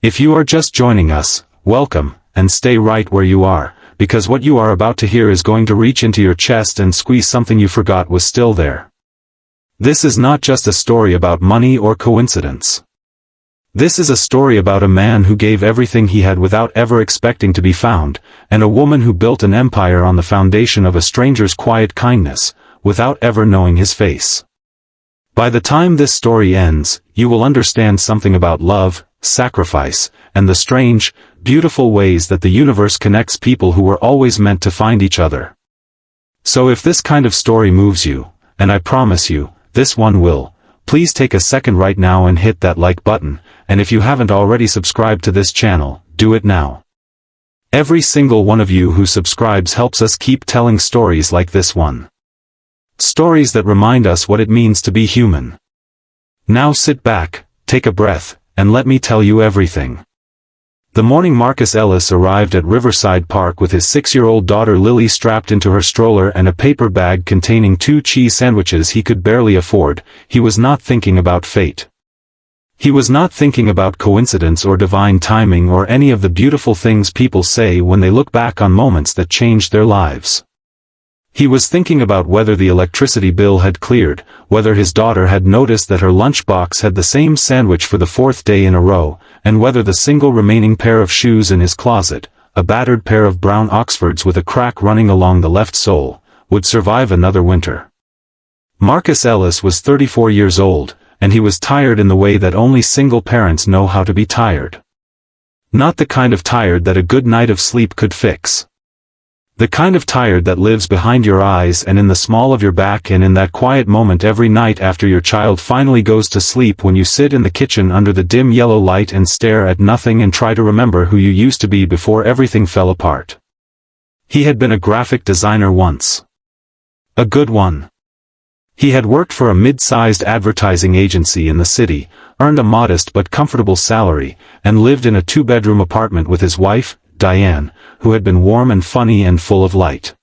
If you are just joining us, welcome, and stay right where you are, because what you are about to hear is going to reach into your chest and squeeze something you forgot was still there. This is not just a story about money or coincidence. This is a story about a man who gave everything he had without ever expecting to be found, and a woman who built an empire on the foundation of a stranger's quiet kindness, without ever knowing his face. By the time this story ends, you will understand something about love, sacrifice, and the strange, beautiful ways that the universe connects people who were always meant to find each other. So if this kind of story moves you, and I promise you, this one will, please take a second right now and hit that like button, and if you haven't already subscribed to this channel, do it now. Every single one of you who subscribes helps us keep telling stories like this one. Stories that remind us what it means to be human. Now sit back, take a breath, and let me tell you everything. The morning Marcus Ellis arrived at Riverside Park with his 6-year-old daughter Lily strapped into her stroller and a paper bag containing 2 cheese sandwiches he could barely afford, he was not thinking about fate. He was not thinking about coincidence or divine timing or any of the beautiful things people say when they look back on moments that changed their lives. He was thinking about whether the electricity bill had cleared, whether his daughter had noticed that her lunchbox had the same sandwich for the 4th day in a row, and whether the single remaining pair of shoes in his closet, a battered pair of brown Oxfords with a crack running along the left sole, would survive another winter. Marcus Ellis was 34 years old, and he was tired in the way that only single parents know how to be tired. Not the kind of tired that a good night of sleep could fix. The kind of tired that lives behind your eyes and in the small of your back and in that quiet moment every night after your child finally goes to sleep when you sit in the kitchen under the dim yellow light and stare at nothing and try to remember who you used to be before everything fell apart. He had been a graphic designer once. A good one. He had worked for a mid-sized advertising agency in the city, earned a modest but comfortable salary, and lived in a 2-bedroom apartment with his wife, Diane, who had been warm and funny and full of light.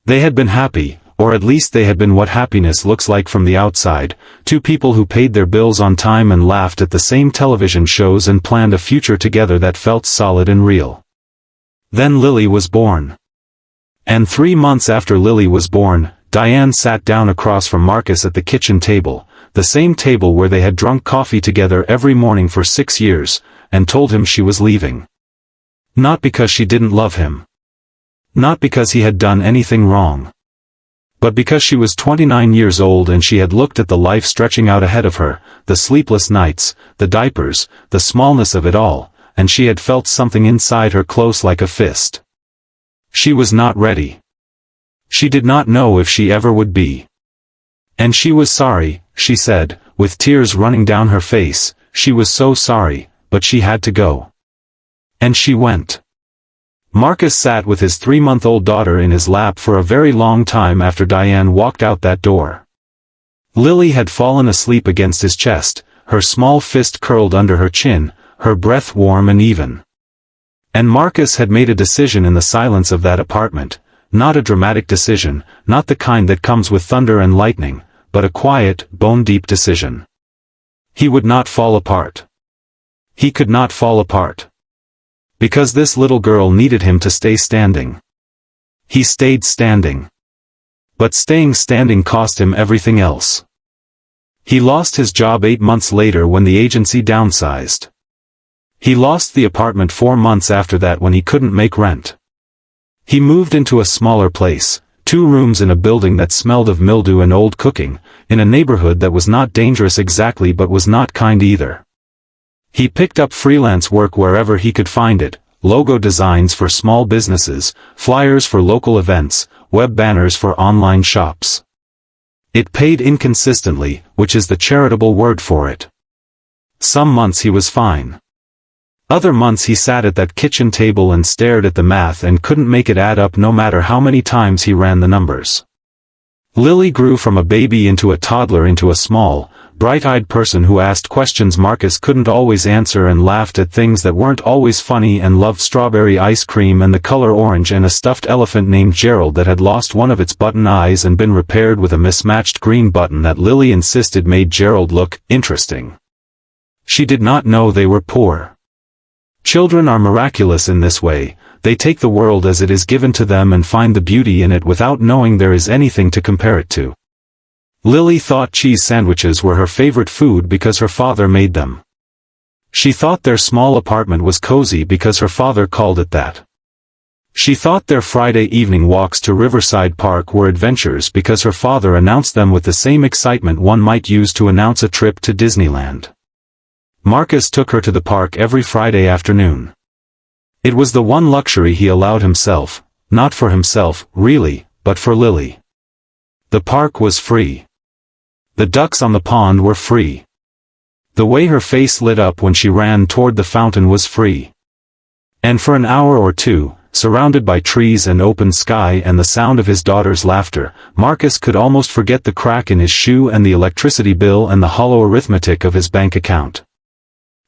They had been happy, or at least they had been what happiness looks like from the outside, 2 people who paid their bills on time and laughed at the same television shows and planned a future together that felt solid and real. Then Lily was born. And 3 months after Lily was born, Diane sat down across from Marcus at the kitchen table, the same table where they had drunk coffee together every morning for 6 years, and told him she was leaving. Not because she didn't love him. Not because he had done anything wrong. But because she was 29 years old and she had looked at the life stretching out ahead of her, the sleepless nights, the diapers, the smallness of it all, and she had felt something inside her close like a fist. She was not ready. She did not know if she ever would be. And she was sorry, she said, with tears running down her face, she was so sorry, but she had to go. And she went. Marcus sat with his 3-month-old daughter in his lap for a very long time after Diane walked out that door. Lily had fallen asleep against his chest, her small fist curled under her chin, her breath warm and even. And Marcus had made a decision in the silence of that apartment, not a dramatic decision, not the kind that comes with thunder and lightning, but a quiet, bone-deep decision. He would not fall apart. He could not fall apart. Because this little girl needed him to stay standing. He stayed standing. But staying standing cost him everything else. He lost his job 8 months later when the agency downsized. He lost the apartment 4 months after that when he couldn't make rent. He moved into a smaller place, 2 rooms in a building that smelled of mildew and old cooking, in a neighborhood that was not dangerous exactly but was not kind either. He picked up freelance work wherever he could find it, logo designs for small businesses, flyers for local events, web banners for online shops. It paid inconsistently, which is the charitable word for it. Some months he was fine. Other months he sat at that kitchen table and stared at the math and couldn't make it add up no matter how many times he ran the numbers. Lily grew from a baby into a toddler into a small, bright-eyed person who asked questions Marcus couldn't always answer and laughed at things that weren't always funny and loved strawberry ice cream and the color orange and a stuffed elephant named Gerald that had lost one of its button eyes and been repaired with a mismatched green button that Lily insisted made Gerald look interesting. She did not know they were poor. Children are miraculous in this way. They take the world as it is given to them and find the beauty in it without knowing there is anything to compare it to. Lily thought cheese sandwiches were her favorite food because her father made them. She thought their small apartment was cozy because her father called it that. She thought their Friday evening walks to Riverside Park were adventures because her father announced them with the same excitement one might use to announce a trip to Disneyland. Marcus took her to the park every Friday afternoon. It was the one luxury he allowed himself, not for himself, really, but for Lily. The park was free. The ducks on the pond were free. The way her face lit up when she ran toward the fountain was free. And for an hour or two, surrounded by trees and open sky and the sound of his daughter's laughter, Marcus could almost forget the crack in his shoe and the electricity bill and the hollow arithmetic of his bank account.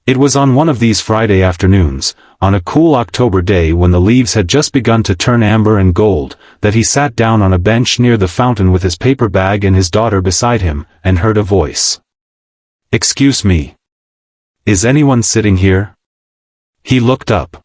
It was on one of these Friday afternoons, on a cool October day when the leaves had just begun to turn amber and gold, that he sat down on a bench near the fountain with his paper bag and his daughter beside him, and heard a voice. "Excuse me. Is anyone sitting here?" He looked up.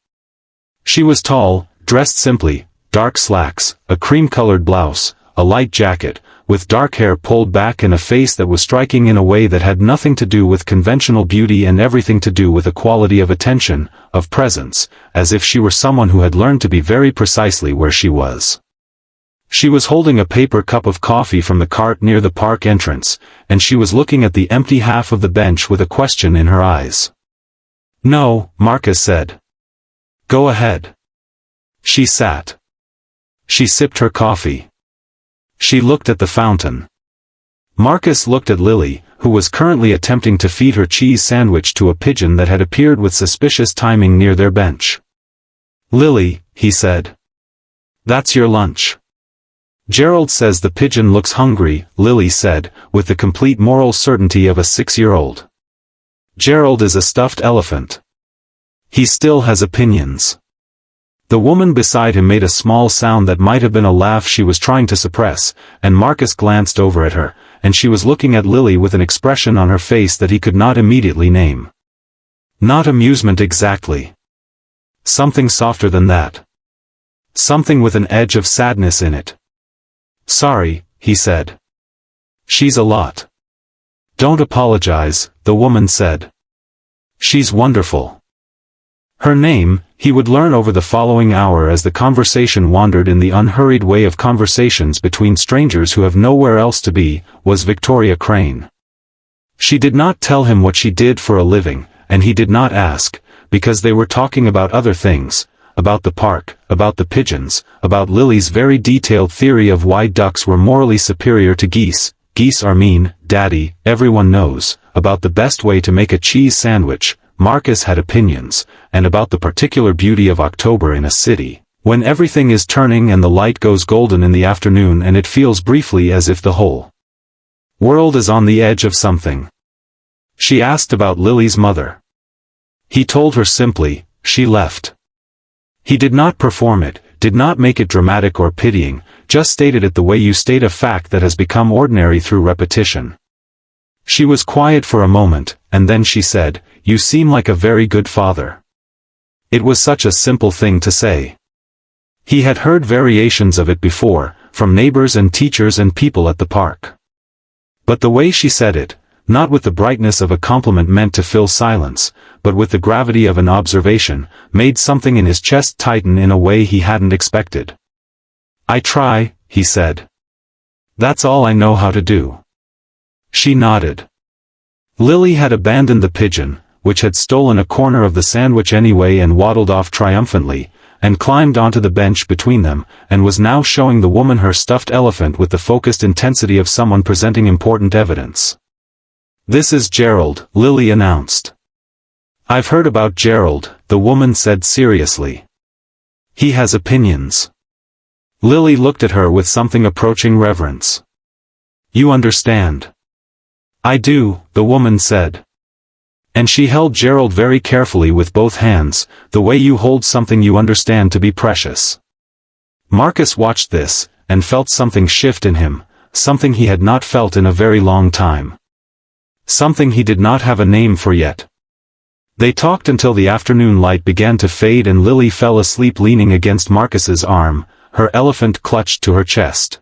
She was tall, dressed simply, dark slacks, a cream-colored blouse, a light jacket, with dark hair pulled back and a face that was striking in a way that had nothing to do with conventional beauty and everything to do with a quality of attention, of presence, as if she were someone who had learned to be very precisely where she was. She was holding a paper cup of coffee from the cart near the park entrance, and she was looking at the empty half of the bench with a question in her eyes. "No," Marcus said. "Go ahead." She sat. She sipped her coffee. She looked at the fountain. Marcus looked at Lily, who was currently attempting to feed her cheese sandwich to a pigeon that had appeared with suspicious timing near their bench. "Lily," he said. "That's your lunch." "Gerald says the pigeon looks hungry," Lily said, with the complete moral certainty of a 6-year-old. "Gerald is a stuffed elephant. He still has opinions." The woman beside him made a small sound that might have been a laugh she was trying to suppress, and Marcus glanced over at her, and she was looking at Lily with an expression on her face that he could not immediately name. Not amusement exactly. Something softer than that. Something with an edge of sadness in it. "Sorry," he said. "She's a lot." "Don't apologize," the woman said. "She's wonderful." Her name, he would learn over the following hour as the conversation wandered in the unhurried way of conversations between strangers who have nowhere else to be, was Victoria Crane. She did not tell him what she did for a living, and he did not ask, because they were talking about other things, about the park, about the pigeons, about Lily's very detailed theory of why ducks were morally superior to geese. Geese are mean, Daddy, everyone knows, about the best way to make a cheese sandwich. Marcus had opinions, and about the particular beauty of October in a city, when everything is turning and the light goes golden in the afternoon and it feels briefly as if the whole world is on the edge of something. She asked about Lily's mother. He told her simply, she left. He did not perform it, did not make it dramatic or pitying, just stated it the way you state a fact that has become ordinary through repetition. She was quiet for a moment, and then she said, "You seem like a very good father." It was such a simple thing to say. He had heard variations of it before, from neighbors and teachers and people at the park. But the way she said it, not with the brightness of a compliment meant to fill silence, but with the gravity of an observation, made something in his chest tighten in a way he hadn't expected. "I try," he said. "That's all I know how to do." She nodded. Lily had abandoned the pigeon, which had stolen a corner of the sandwich anyway and waddled off triumphantly, and climbed onto the bench between them, and was now showing the woman her stuffed elephant with the focused intensity of someone presenting important evidence. "This is Gerald," Lily announced. "I've heard about Gerald," the woman said seriously. "He has opinions." Lily looked at her with something approaching reverence. "You understand." "I do," the woman said. And she held Gerald very carefully with both hands, the way you hold something you understand to be precious. Marcus watched this, and felt something shift in him, something he had not felt in a very long time. Something he did not have a name for yet. They talked until the afternoon light began to fade and Lily fell asleep leaning against Marcus's arm, her elephant clutched to her chest.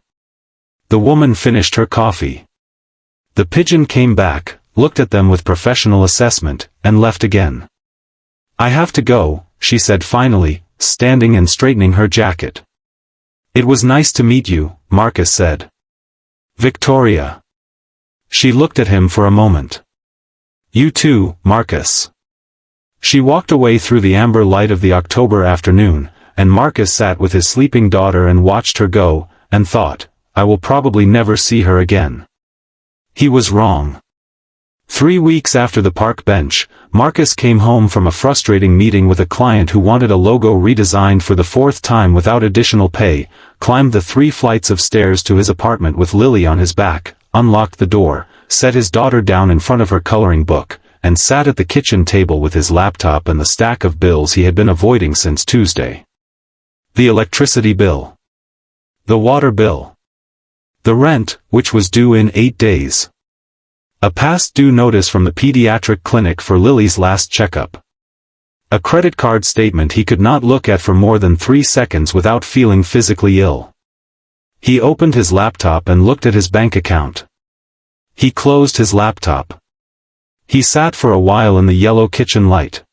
The woman finished her coffee. The pigeon came back, looked at them with professional assessment, and left again. "I have to go," she said finally, standing and straightening her jacket. "It was nice to meet you," Marcus said. "Victoria." She looked at him for a moment. "You too, Marcus." She walked away through the amber light of the October afternoon, and Marcus sat with his sleeping daughter and watched her go, and thought, I will probably never see her again. He was wrong. 3 weeks after the park bench, Marcus came home from a frustrating meeting with a client who wanted a logo redesigned for the 4th time without additional pay, climbed the 3 flights of stairs to his apartment with Lily on his back, unlocked the door, set his daughter down in front of her coloring book, and sat at the kitchen table with his laptop and the stack of bills he had been avoiding since Tuesday. The electricity bill. The water bill. The rent, which was due in 8 days. A past due notice from the pediatric clinic for Lily's last checkup. A credit card statement he could not look at for more than 3 seconds without feeling physically ill. He opened his laptop and looked at his bank account. He closed his laptop. He sat for a while in the yellow kitchen light.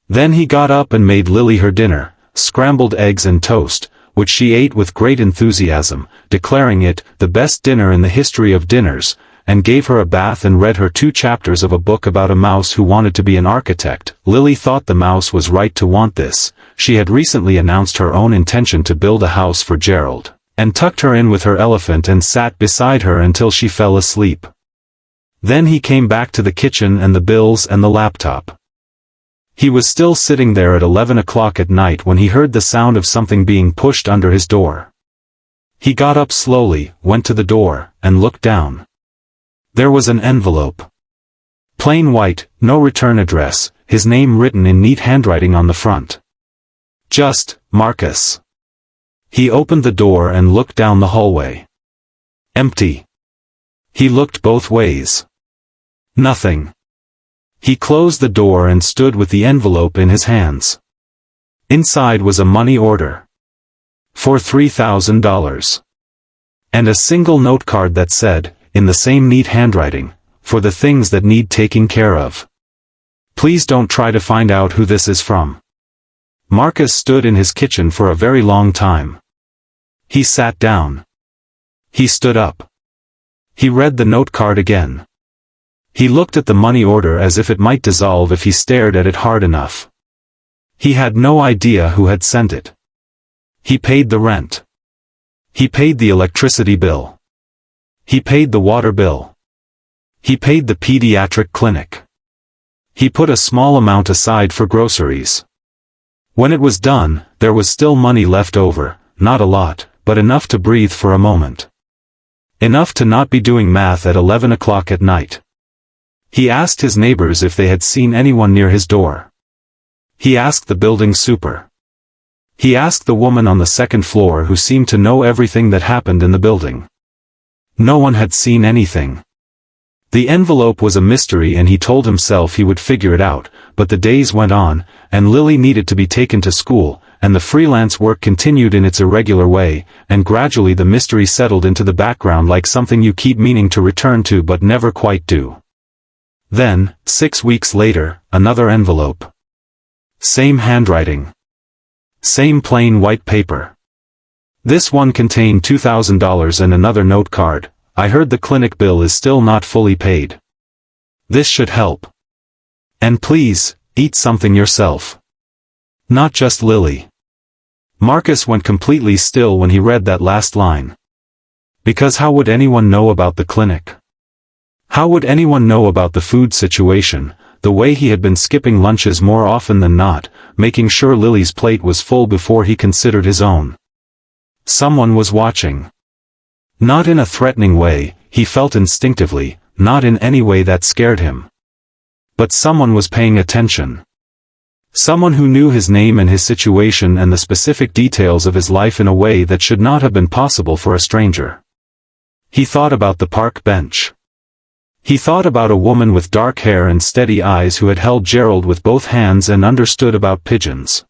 Then he got up and made Lily her dinner, scrambled eggs and toast, which she ate with great enthusiasm, declaring it the best dinner in the history of dinners, and gave her a bath and read her 2 chapters of a book about a mouse who wanted to be an architect. Lily thought the mouse was right to want this. She had recently announced her own intention to build a house for Gerald, and tucked her in with her elephant and sat beside her until she fell asleep. Then he came back to the kitchen and the bills and the laptop. He was still sitting there at 11 o'clock at night when he heard the sound of something being pushed under his door. He got up slowly, went to the door, and looked down. There was an envelope. Plain white, no return address, his name written in neat handwriting on the front. Just, Marcus. He opened the door and looked down the hallway. Empty. He looked both ways. Nothing. He closed the door and stood with the envelope in his hands. Inside was a money order. For $3,000. And a single note card that said, in the same neat handwriting, for the things that need taking care of. Please don't try to find out who this is from. Marcus stood in his kitchen for a very long time. He sat down. He stood up. He read the note card again. He looked at the money order as if it might dissolve if he stared at it hard enough. He had no idea who had sent it. He paid the rent. He paid the electricity bill. He paid the water bill. He paid the pediatric clinic. He put a small amount aside for groceries. When it was done, there was still money left over, not a lot, but enough to breathe for a moment. Enough to not be doing math at 11 o'clock at night. He asked his neighbors if they had seen anyone near his door. He asked the building super. He asked the woman on the 2nd floor who seemed to know everything that happened in the building. No one had seen anything. The envelope was a mystery and he told himself he would figure it out, but the days went on, and Lily needed to be taken to school, and the freelance work continued in its irregular way, and gradually the mystery settled into the background like something you keep meaning to return to but never quite do. Then, 6 weeks later, another envelope. Same handwriting. Same plain white paper. This one contained $2,000 and another note card. I heard the clinic bill is still not fully paid. This should help. And please, eat something yourself. Not just Lily. Marcus went completely still when he read that last line. Because how would anyone know about the clinic? How would anyone know about the food situation, the way he had been skipping lunches more often than not, making sure Lily's plate was full before he considered his own? Someone was watching. Not in a threatening way, he felt instinctively, not in any way that scared him. But someone was paying attention. Someone who knew his name and his situation and the specific details of his life in a way that should not have been possible for a stranger. He thought about the park bench. He thought about a woman with dark hair and steady eyes who had held Gerald with both hands and understood about pigeons.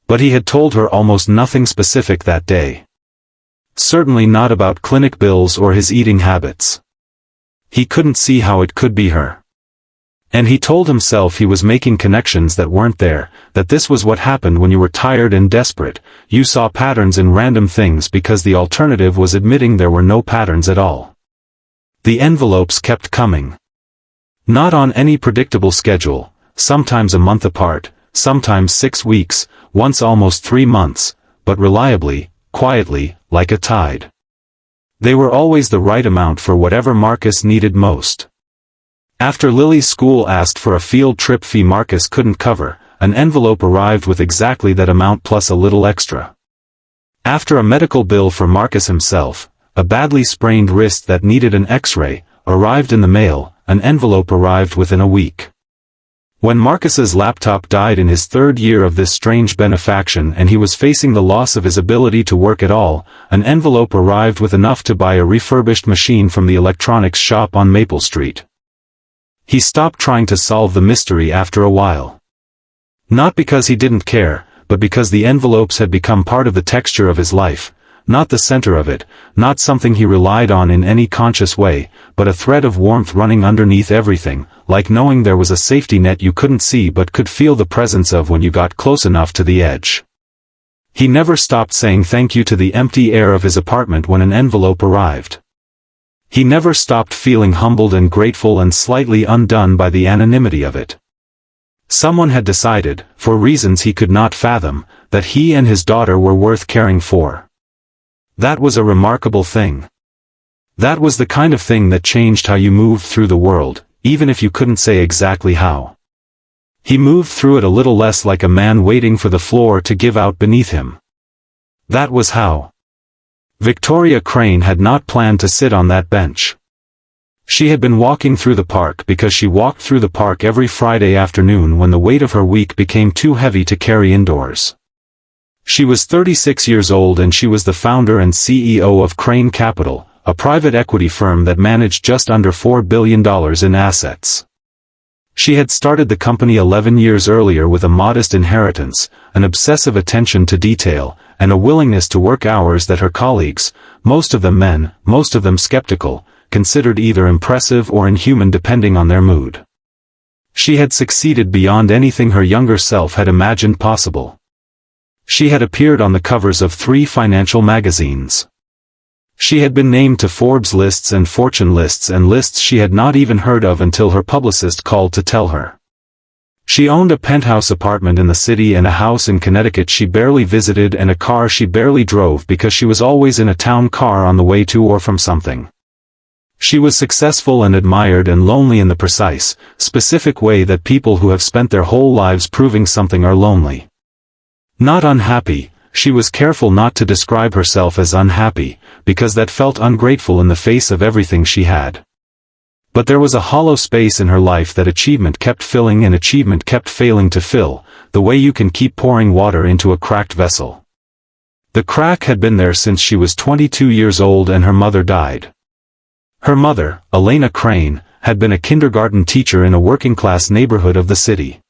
But he had told her almost nothing specific that day. Certainly not about clinic bills or his eating habits. He couldn't see how it could be her. And he told himself he was making connections that weren't there, that this was what happened when you were tired and desperate. You saw patterns in random things because the alternative was admitting there were no patterns at all. The envelopes kept coming. Not on any predictable schedule, sometimes a month apart, sometimes 6 weeks, once almost 3 months, but reliably, quietly, like a tide. They were always the right amount for whatever Marcus needed most. After Lily's school asked for a field trip fee Marcus couldn't cover, an envelope arrived with exactly that amount plus a little extra. After a medical bill for Marcus himself, a badly sprained wrist that needed an X-ray, arrived in the mail, an envelope arrived within a week. When Marcus's laptop died in his 3rd year of this strange benefaction and he was facing the loss of his ability to work at all, an envelope arrived with enough to buy a refurbished machine from the electronics shop on Maple Street. He stopped trying to solve the mystery after a while. Not because he didn't care, but because the envelopes had become part of the texture of his life, not the center of it, not something he relied on in any conscious way, but a thread of warmth running underneath everything, like knowing there was a safety net you couldn't see but could feel the presence of when you got close enough to the edge. He never stopped saying thank you to the empty air of his apartment when an envelope arrived. He never stopped feeling humbled and grateful and slightly undone by the anonymity of it. Someone had decided, for reasons he could not fathom, that he and his daughter were worth caring for. That was a remarkable thing. That was the kind of thing that changed how you moved through the world, even if you couldn't say exactly how. He moved through it a little less like a man waiting for the floor to give out beneath him. That was how. Victoria Crane had not planned to sit on that bench. She had been walking through the park because she walked through the park every Friday afternoon when the weight of her week became too heavy to carry indoors. She was 36 years old and she was the founder and CEO of Crane Capital, a private equity firm that managed just under $4 billion in assets. She had started the company 11 years earlier with a modest inheritance, an obsessive attention to detail, and a willingness to work hours that her colleagues, most of them men, most of them skeptical, considered either impressive or inhuman depending on their mood. She had succeeded beyond anything her younger self had imagined possible. She had appeared on the covers of 3 financial magazines. She had been named to Forbes lists and Fortune lists and lists she had not even heard of until her publicist called to tell her. She owned a penthouse apartment in the city and a house in Connecticut she barely visited and a car she barely drove because she was always in a town car on the way to or from something. She was successful and admired and lonely in the precise, specific way that people who have spent their whole lives proving something are lonely. Not unhappy. She was careful not to describe herself as unhappy, because that felt ungrateful in the face of everything she had. But there was a hollow space in her life that achievement kept filling and achievement kept failing to fill, the way you can keep pouring water into a cracked vessel. The crack had been there since she was 22 years old and her mother died. Her mother, Elena Crane, had been a kindergarten teacher in a working-class neighborhood of the city.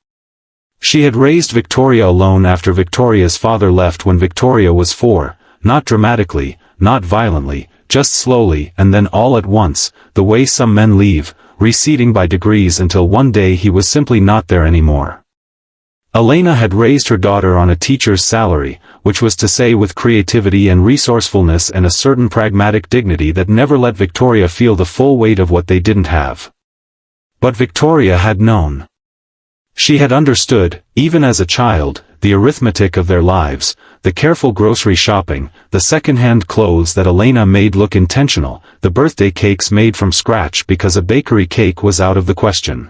She had raised Victoria alone after Victoria's father left when Victoria was 4, not dramatically, not violently, just slowly and then all at once, the way some men leave, receding by degrees until one day he was simply not there anymore. Elena had raised her daughter on a teacher's salary, which was to say with creativity and resourcefulness and a certain pragmatic dignity that never let Victoria feel the full weight of what they didn't have. But Victoria had known. She had understood, even as a child, the arithmetic of their lives, the careful grocery shopping, the second-hand clothes that Elena made look intentional, the birthday cakes made from scratch because a bakery cake was out of the question.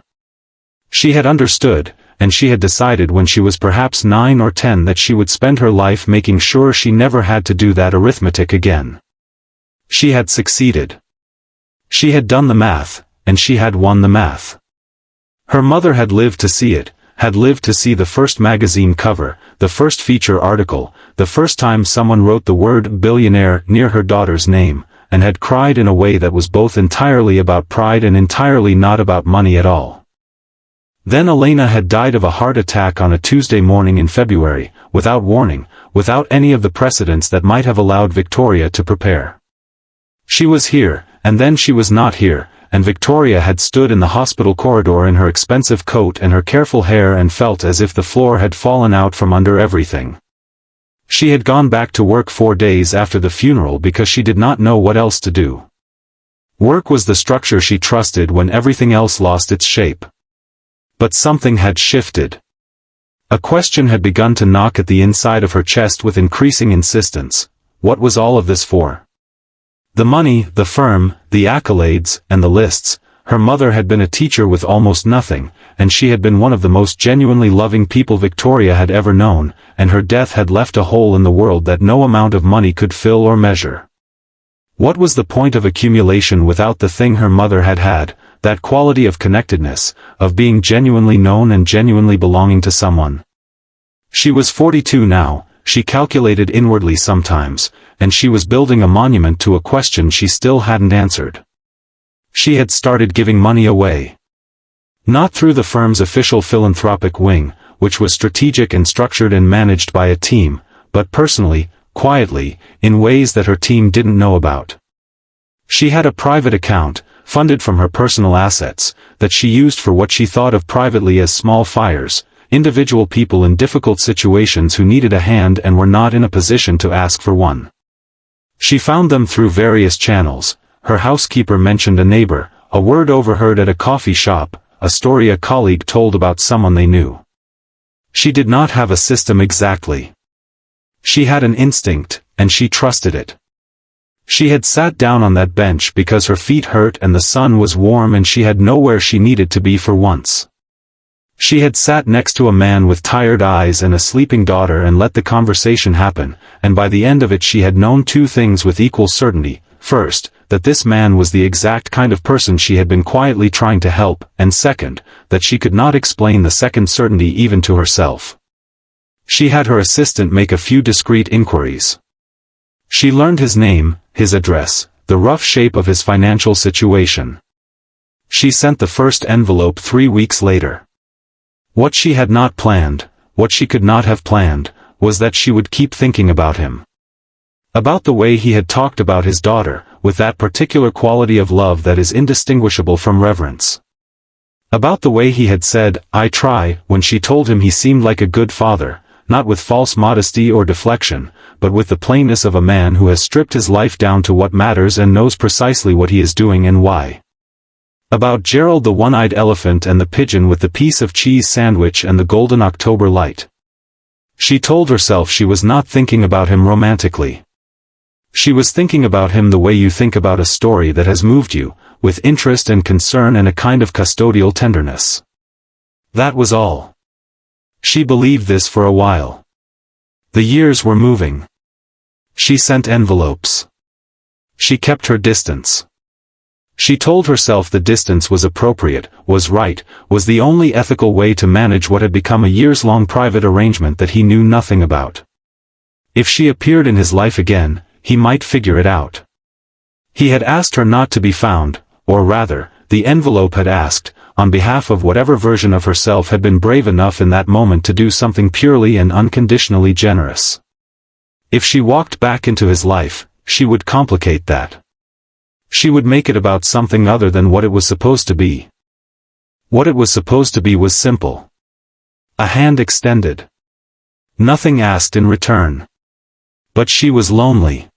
She had understood, and she had decided when she was perhaps 9 or 10 that she would spend her life making sure she never had to do that arithmetic again. She had succeeded. She had done the math, and she had won the math. Her mother had lived to see it, had lived to see the first magazine cover, the first feature article, the first time someone wrote the word billionaire near her daughter's name, and had cried in a way that was both entirely about pride and entirely not about money at all. Then Elena had died of a heart attack on a Tuesday morning in February, without warning, without any of the precedents that might have allowed Victoria to prepare. She was here, and then she was not here, and Victoria had stood in the hospital corridor in her expensive coat and her careful hair and felt as if the floor had fallen out from under everything. She had gone back to work 4 days after the funeral because she did not know what else to do. Work was the structure she trusted when everything else lost its shape. But something had shifted. A question had begun to knock at the inside of her chest with increasing insistence. What was all of this for? The money, the firm, the accolades, and the lists. Her mother had been a teacher with almost nothing, and she had been one of the most genuinely loving people Victoria had ever known, and her death had left a hole in the world that no amount of money could fill or measure. What was the point of accumulation without the thing her mother had had, that quality of connectedness, of being genuinely known and genuinely belonging to someone? She was 42 now, she calculated inwardly sometimes, and she was building a monument to a question she still hadn't answered. She had started giving money away. Not through the firm's official philanthropic wing, which was strategic and structured and managed by a team, but personally, quietly, in ways that her team didn't know about. She had a private account, funded from her personal assets, that she used for what she thought of privately as small fires, individual people in difficult situations who needed a hand and were not in a position to ask for one. She found them through various channels. Her housekeeper mentioned a neighbor, a word overheard at a coffee shop, a story a colleague told about someone they knew. She did not have a system exactly. She had an instinct, and she trusted it. She had sat down on that bench because her feet hurt and the sun was warm and she had nowhere she needed to be for once. She had sat next to a man with tired eyes and a sleeping daughter and let the conversation happen, and by the end of it she had known 2 things with equal certainty. First, that this man was the exact kind of person she had been quietly trying to help, and second, that she could not explain the second certainty even to herself. She had her assistant make a few discreet inquiries. She learned his name, his address, the rough shape of his financial situation. She sent the first envelope 3 weeks later. What she had not planned, what she could not have planned, was that she would keep thinking about him. About the way he had talked about his daughter, with that particular quality of love that is indistinguishable from reverence. About the way he had said, "I try," when she told him he seemed like a good father, not with false modesty or deflection, but with the plainness of a man who has stripped his life down to what matters and knows precisely what he is doing and why. About Gerald the one-eyed elephant and the pigeon with the piece of cheese sandwich and the golden October light. She told herself she was not thinking about him romantically. She was thinking about him the way you think about a story that has moved you, with interest and concern and a kind of custodial tenderness. That was all. She believed this for a while. The years were moving. She sent envelopes. She kept her distance. She told herself the distance was appropriate, was right, was the only ethical way to manage what had become a years-long private arrangement that he knew nothing about. If she appeared in his life again, he might figure it out. He had asked her not to be found, or rather, the envelope had asked, on behalf of whatever version of herself had been brave enough in that moment to do something purely and unconditionally generous. If she walked back into his life, she would complicate that. She would make it about something other than what it was supposed to be. What it was supposed to be was simple. A hand extended. Nothing asked in return. But she was lonely.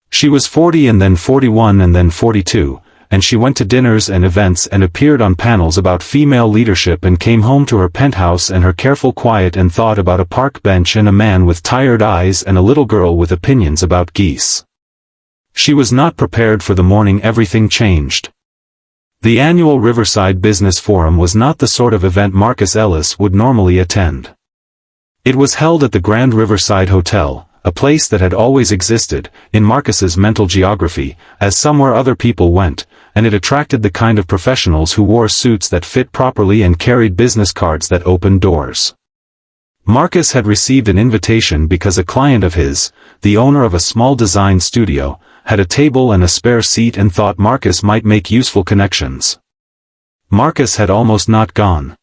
She was 40 and then 41 and then 42, and she went to dinners and events and appeared on panels about female leadership and came home to her penthouse and her careful quiet and thought about a park bench and a man with tired eyes and a little girl with opinions about geese. She was not prepared for the morning everything changed. The annual Riverside Business Forum was not the sort of event Marcus Ellis would normally attend. It was held at the Grand Riverside Hotel, a place that had always existed, in Marcus's mental geography, as somewhere other people went, and it attracted the kind of professionals who wore suits that fit properly and carried business cards that opened doors. Marcus had received an invitation because a client of his, the owner of a small design studio, had a table and a spare seat and thought Marcus might make useful connections. Marcus had almost not gone.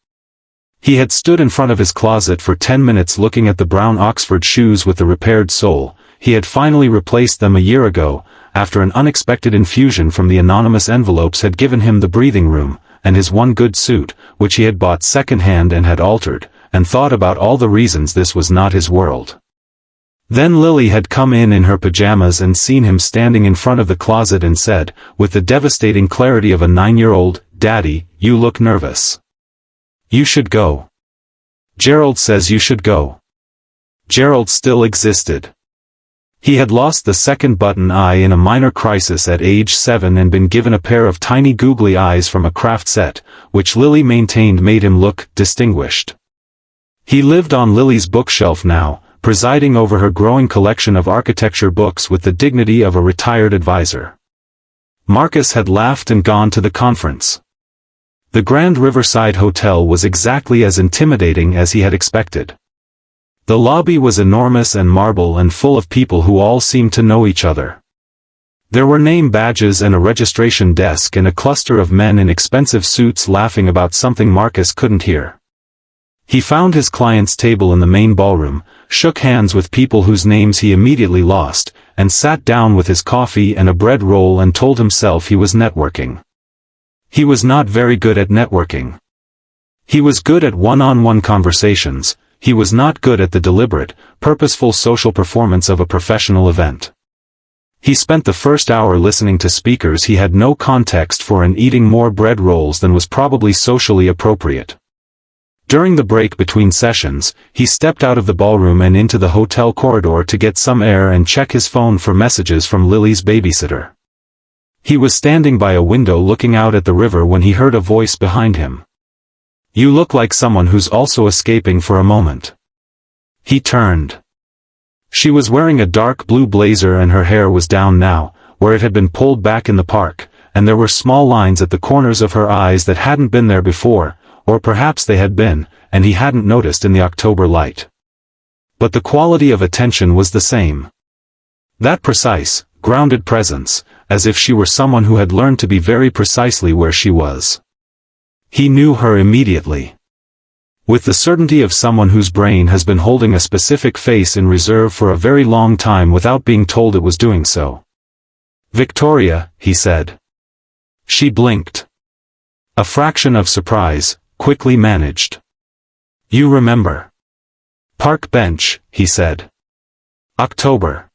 He had stood in front of his closet for 10 minutes looking at the brown Oxford shoes with the repaired sole. He had finally replaced them a year ago, after an unexpected infusion from the anonymous envelopes had given him the breathing room, and his one good suit, which he had bought second-hand and had altered, and thought about all the reasons this was not his world. Then Lily had come in her pajamas and seen him standing in front of the closet and said, with the devastating clarity of a 9-year-old, "Daddy, you look nervous. You should go. Gerald says you should go." Gerald still existed. He had lost the second button eye in a minor crisis at age 7 and been given a pair of tiny googly eyes from a craft set, which Lily maintained made him look distinguished. He lived on Lily's bookshelf now, presiding over her growing collection of architecture books with the dignity of a retired advisor. Marcus had laughed and gone to the conference. The Grand Riverside Hotel was exactly as intimidating as he had expected. The lobby was enormous and marble and full of people who all seemed to know each other. There were name badges and a registration desk and a cluster of men in expensive suits laughing about something Marcus couldn't hear. He found his client's table in the main ballroom, shook hands with people whose names he immediately lost, and sat down with his coffee and a bread roll and told himself he was networking. He was not very good at networking. He was good at one-on-one conversations. He was not good at the deliberate, purposeful social performance of a professional event. He spent the first hour listening to speakers he had no context for and eating more bread rolls than was probably socially appropriate. During the break between sessions, he stepped out of the ballroom and into the hotel corridor to get some air and check his phone for messages from Lily's babysitter. He was standing by a window looking out at the river when he heard a voice behind him. "You look like someone who's also escaping for a moment." He turned. She was wearing a dark blue blazer and her hair was down now, where it had been pulled back in the park, and there were small lines at the corners of her eyes that hadn't been there before, or perhaps they had been, and he hadn't noticed in the October light. But the quality of attention was the same. That precise, grounded presence, as if she were someone who had learned to be very precisely where she was. He knew her immediately. With the certainty of someone whose brain has been holding a specific face in reserve for a very long time without being told it was doing so. "Victoria," he said. She blinked. A fraction of surprise, quickly managed. "You remember." "Park bench," he said. "October.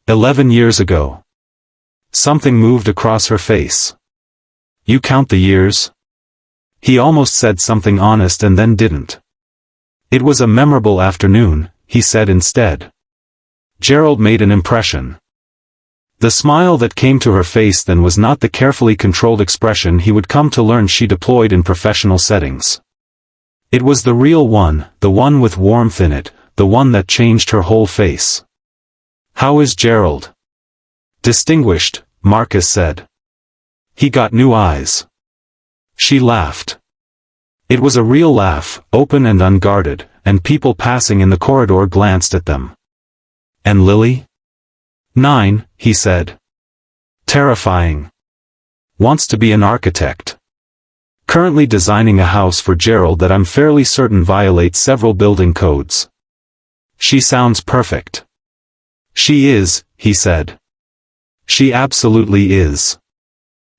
11 years ago." Something moved across her face. "You count the years?" He almost said something honest and then didn't. "It was a memorable afternoon," he said instead. Gerald made an impression. The smile that came to her face then was not the carefully controlled expression he would come to learn she deployed in professional settings. It was the real one, the one with warmth in it, the one that changed her whole face. "How is Gerald?" "Distinguished," Marcus said. "He got new eyes." She laughed. It was a real laugh, open and unguarded, and people passing in the corridor glanced at them. "And Lily?" "9, he said. "Terrifying. Wants to be an architect. Currently designing a house for Gerald that I'm fairly certain violates several building codes." "She sounds perfect." "She is," he said. "She absolutely is."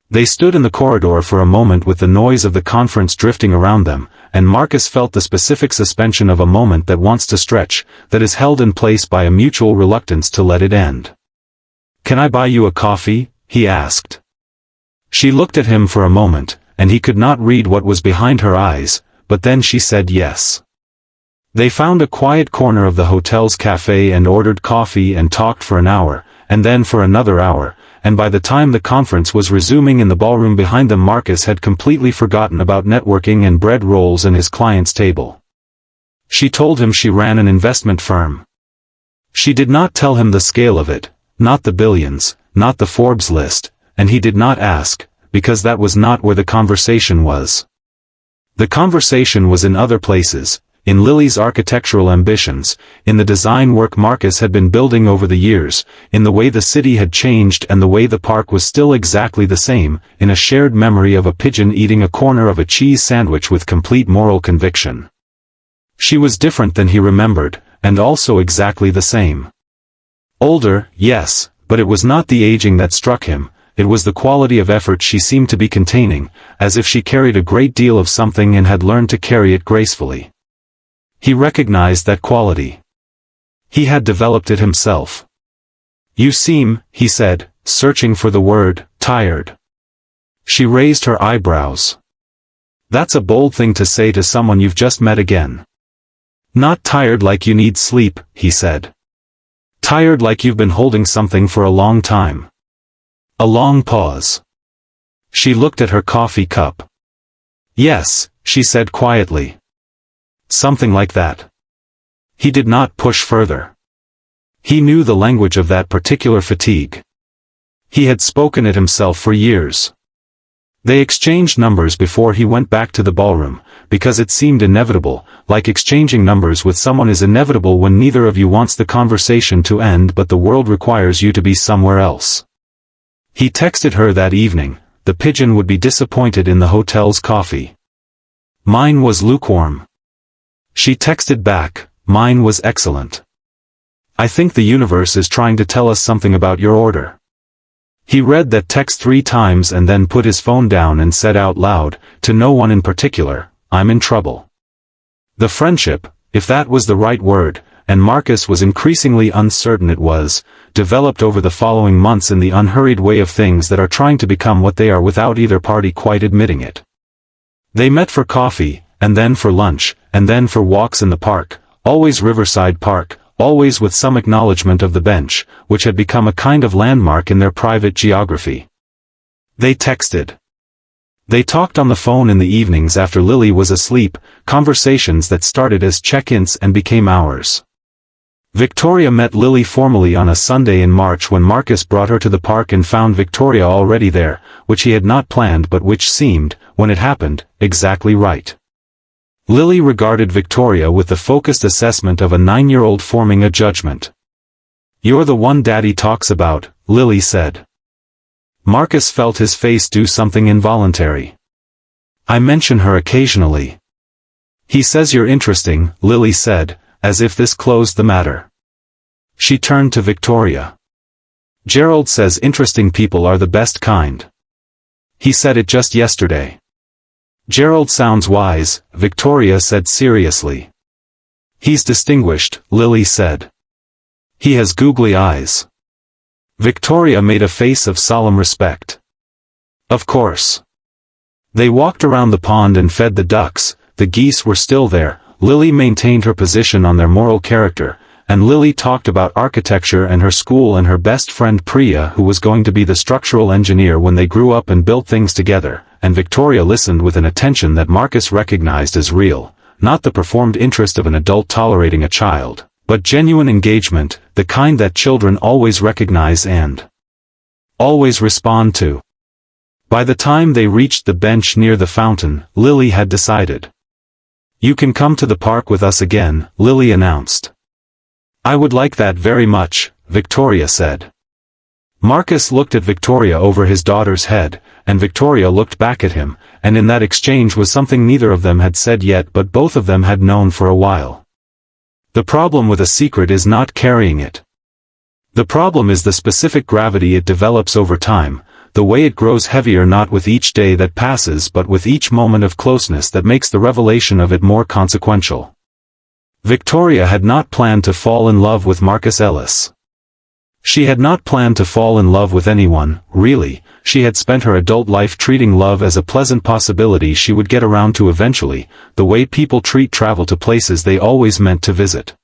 They stood in the corridor for a moment with the noise of the conference drifting around them, and Marcus felt the specific suspension of a moment that wants to stretch, that is held in place by a mutual reluctance to let it end. "Can I buy you a coffee?" he asked. She looked at him for a moment, and he could not read what was behind her eyes, but then she said yes. They found a quiet corner of the hotel's cafe and ordered coffee and talked for an hour, and then for another hour, and by the time the conference was resuming in the ballroom behind them Marcus had completely forgotten about networking and bread rolls and his client's table. She told him she ran an investment firm. She did not tell him the scale of it, not the billions, not the Forbes list, and he did not ask, because that was not where the conversation was. The conversation was in other places. in Lily's architectural ambitions, in the design work Marcus had been building over the years, in the way the city had changed and the way the park was still exactly the same, in a shared memory of a pigeon eating a corner of a cheese sandwich with complete moral conviction. She was different than he remembered, and also exactly the same. Older, yes, but it was not the aging that struck him, it was the quality of effort she seemed to be containing, as if she carried a great deal of something and had learned to carry it gracefully. He recognized that quality. He had developed it himself. "You seem," he said, searching for the word, "tired." She raised her eyebrows. "That's a bold thing to say to someone you've just met again." "Not tired like you need sleep," he said. "Tired like you've been holding something for a long time." A long pause. She looked at her coffee cup. "Yes," she said quietly. "Something like that." He did not push further. He knew the language of that particular fatigue. He had spoken it himself for years. They exchanged numbers before he went back to the ballroom, because it seemed inevitable, like exchanging numbers with someone is inevitable when neither of you wants the conversation to end but the world requires you to be somewhere else. He texted her that evening, the pigeon would be disappointed in the hotel's coffee. "Mine was lukewarm." She texted back, "Mine was excellent. I think the universe is trying to tell us something about your order." He read that text 3 times and then put his phone down and said out loud, to no one in particular, "I'm in trouble." The friendship, if that was the right word, and Marcus was increasingly uncertain it was, developed over the following months in the unhurried way of things that are trying to become what they are without either party quite admitting it. They met for coffee, and then for lunch, and then for walks in the park, always Riverside Park, always with some acknowledgement of the bench, which had become a kind of landmark in their private geography. They texted. They talked on the phone in the evenings after Lily was asleep, conversations that started as check-ins and became hours. Victoria met Lily formally on a Sunday in March when Marcus brought her to the park and found Victoria already there, which he had not planned but which seemed, when it happened, exactly right. Lily regarded Victoria with the focused assessment of a 9-year-old forming a judgment. "You're the one Daddy talks about," Lily said. Marcus felt his face do something involuntary. "I mention her occasionally." "He says you're interesting," Lily said, as if this closed the matter. She turned to Victoria. "Gerald says interesting people are the best kind. He said it just yesterday." "Gerald sounds wise," Victoria said seriously. "He's distinguished," Lily said. "He has googly eyes." Victoria made a face of solemn respect. "Of course." They walked around the pond and fed the ducks, the geese were still there, Lily maintained her position on their moral character, and Lily talked about architecture and her school and her best friend Priya who was going to be the structural engineer when they grew up and built things together, and Victoria listened with an attention that Marcus recognized as real, not the performed interest of an adult tolerating a child, but genuine engagement, the kind that children always recognize and always respond to. By the time they reached the bench near the fountain, Lily had decided. "You can come to the park with us again," Lily announced. "I would like that very much," Victoria said. Marcus looked at Victoria over his daughter's head, and Victoria looked back at him, and in that exchange was something neither of them had said yet but both of them had known for a while. The problem with a secret is not carrying it. The problem is the specific gravity it develops over time, the way it grows heavier not with each day that passes but with each moment of closeness that makes the revelation of it more consequential. Victoria had not planned to fall in love with Marcus Ellis. She had not planned to fall in love with anyone, really. She had spent her adult life treating love as a pleasant possibility she would get around to eventually, the way people treat travel to places they always meant to visit.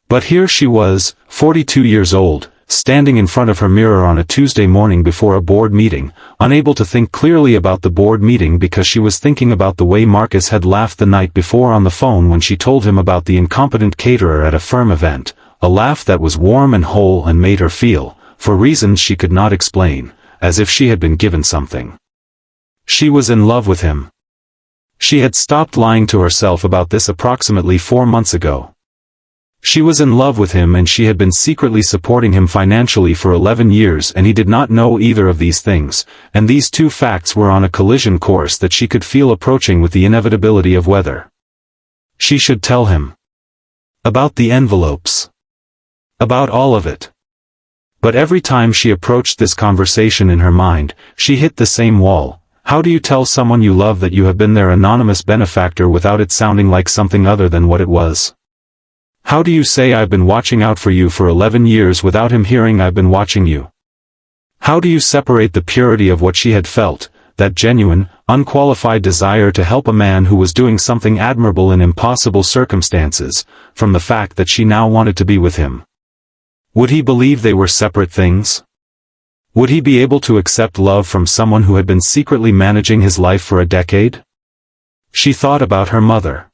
But here she was, 42 years old, standing in front of her mirror on a Tuesday morning before a board meeting, unable to think clearly about the board meeting because she was thinking about the way Marcus had laughed the night before on the phone when she told him about the incompetent caterer at a firm event, a laugh that was warm and whole and made her feel, for reasons she could not explain, as if she had been given something. She was in love with him. She had stopped lying to herself about this approximately 4 months ago. She was in love with him and she had been secretly supporting him financially for 11 years and he did not know either of these things, and these two facts were on a collision course that she could feel approaching with the inevitability of weather. She should tell him. About the envelopes. About all of it. But every time she approached this conversation in her mind, she hit the same wall. How do you tell someone you love that you have been their anonymous benefactor without it sounding like something other than what it was? How do you say I've been watching out for you for 11 years without him hearing I've been watching you? How do you separate the purity of what she had felt, that genuine, unqualified desire to help a man who was doing something admirable in impossible circumstances, from the fact that she now wanted to be with him? Would he believe they were separate things? Would he be able to accept love from someone who had been secretly managing his life for a decade? She thought about her mother.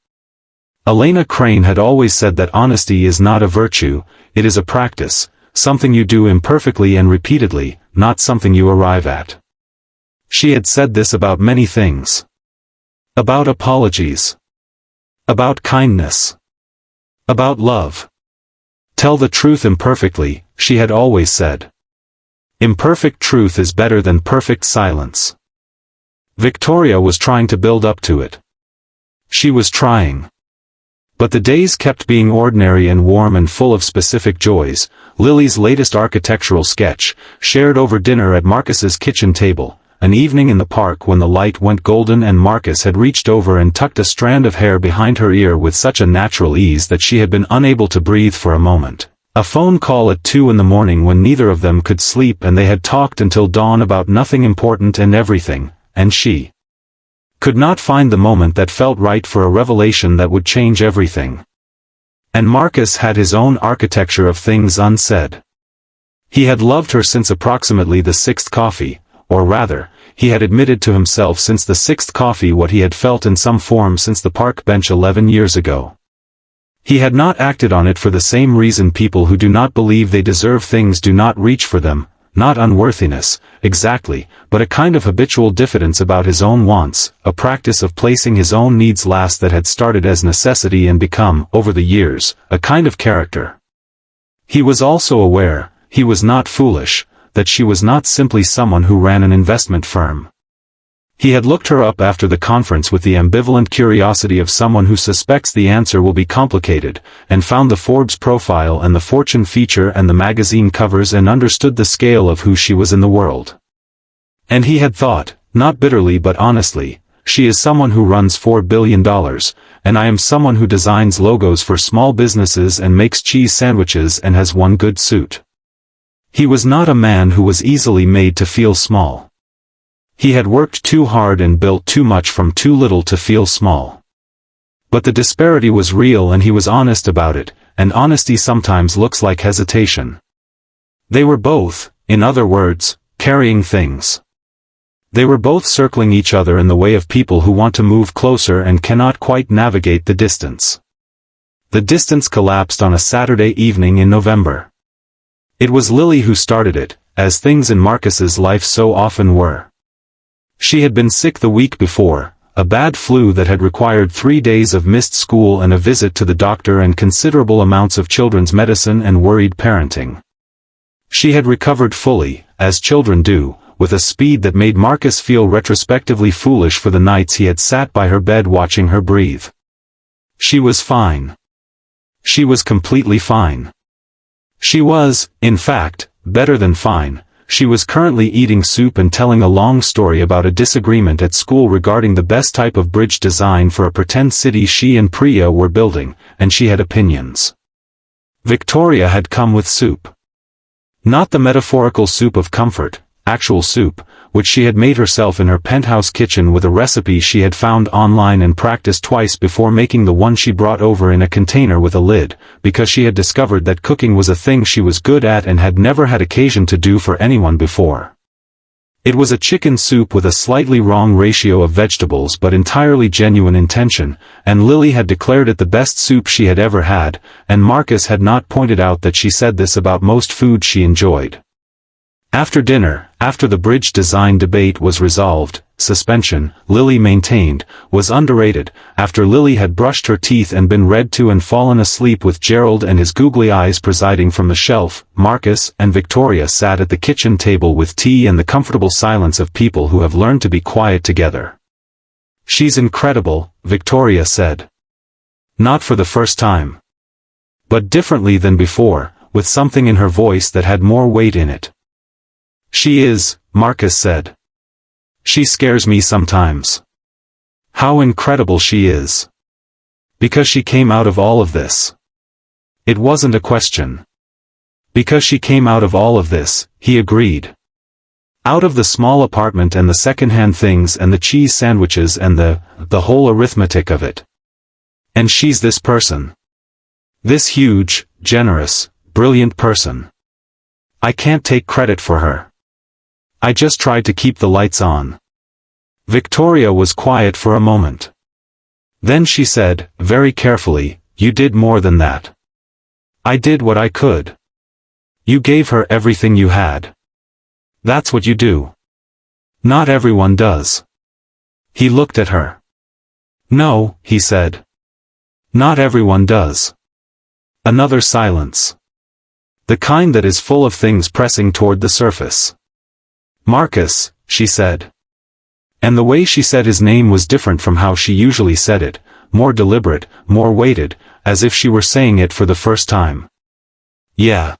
Elena Crane had always said that honesty is not a virtue, it is a practice, something you do imperfectly and repeatedly, not something you arrive at. She had said this about many things. About apologies. About kindness. About love. Tell the truth imperfectly, she had always said. Imperfect truth is better than perfect silence. Victoria was trying to build up to it. She was trying. But the days kept being ordinary and warm and full of specific joys. Lily's latest architectural sketch, shared over dinner at Marcus's kitchen table, an evening in the park when the light went golden and Marcus had reached over and tucked a strand of hair behind her ear with such a natural ease that she had been unable to breathe for a moment. A phone call at 2 in the morning when neither of them could sleep and they had talked until dawn about nothing important and everything, and she could not find the moment that felt right for a revelation that would change everything. And Marcus had his own architecture of things unsaid. He had loved her since approximately the 6th coffee, or rather, he had admitted to himself since the 6th coffee what he had felt in some form since the park bench 11 years ago. He had not acted on it for the same reason people who do not believe they deserve things do not reach for them, not unworthiness, exactly, but a kind of habitual diffidence about his own wants, a practice of placing his own needs last that had started as necessity and become, over the years, a kind of character. He was also aware, he was not foolish, that she was not simply someone who ran an investment firm. He had looked her up after the conference with the ambivalent curiosity of someone who suspects the answer will be complicated, and found the Forbes profile and the Fortune feature and the magazine covers and understood the scale of who she was in the world. And he had thought, not bitterly but honestly, she is someone who runs $4 billion, and I am someone who designs logos for small businesses and makes cheese sandwiches and has one good suit. He was not a man who was easily made to feel small. He had worked too hard and built too much from too little to feel small. But the disparity was real and he was honest about it, and honesty sometimes looks like hesitation. They were both, in other words, carrying things. They were both circling each other in the way of people who want to move closer and cannot quite navigate the distance. The distance collapsed on a Saturday evening in November. It was Lily who started it, as things in Marcus's life so often were. She had been sick the week before, a bad flu that had required 3 days of missed school and a visit to the doctor and considerable amounts of children's medicine and worried parenting. She had recovered fully, as children do, with a speed that made Marcus feel retrospectively foolish for the nights he had sat by her bed watching her breathe. She was fine. She was completely fine. She was, in fact, better than fine. She was currently eating soup and telling a long story about a disagreement at school regarding the best type of bridge design for a pretend city she and Priya were building, and she had opinions. Victoria had come with soup. Not the metaphorical soup of comfort, actual soup, which she had made herself in her penthouse kitchen with a recipe she had found online and practiced twice before making the one she brought over in a container with a lid, because she had discovered that cooking was a thing she was good at and had never had occasion to do for anyone before. It was a chicken soup with a slightly wrong ratio of vegetables but entirely genuine intention, and Lily had declared it the best soup she had ever had, and Marcus had not pointed out that she said this about most food she enjoyed. After dinner, After the bridge design debate was resolved, suspension, Lily maintained, was underrated. After Lily had brushed her teeth and been read to and fallen asleep with Gerald and his googly eyes presiding from the shelf, Marcus and Victoria sat at the kitchen table with tea and the comfortable silence of people who have learned to be quiet together. "She's incredible," Victoria said. Not for the first time. But differently than before, with something in her voice that had more weight in it. "She is," Marcus said. "She scares me sometimes." "How incredible she is." "Because she came out of all of this." It wasn't a question. "Because she came out of all of this," he agreed. "Out of the small apartment and the second-hand things and the cheese sandwiches and the whole arithmetic of it. And she's this person. This huge, generous, brilliant person. I can't take credit for her. I just tried to keep the lights on." Victoria was quiet for a moment. Then she said, very carefully, "You did more than that." "I did what I could." "You gave her everything you had. That's what you do." "Not everyone does." He looked at her. "No," he said. "Not everyone does." Another silence. The kind that is full of things pressing toward the surface. "Marcus," she said. And the way she said his name was different from how she usually said it, more deliberate, more weighted, as if she were saying it for the first time. "Yeah.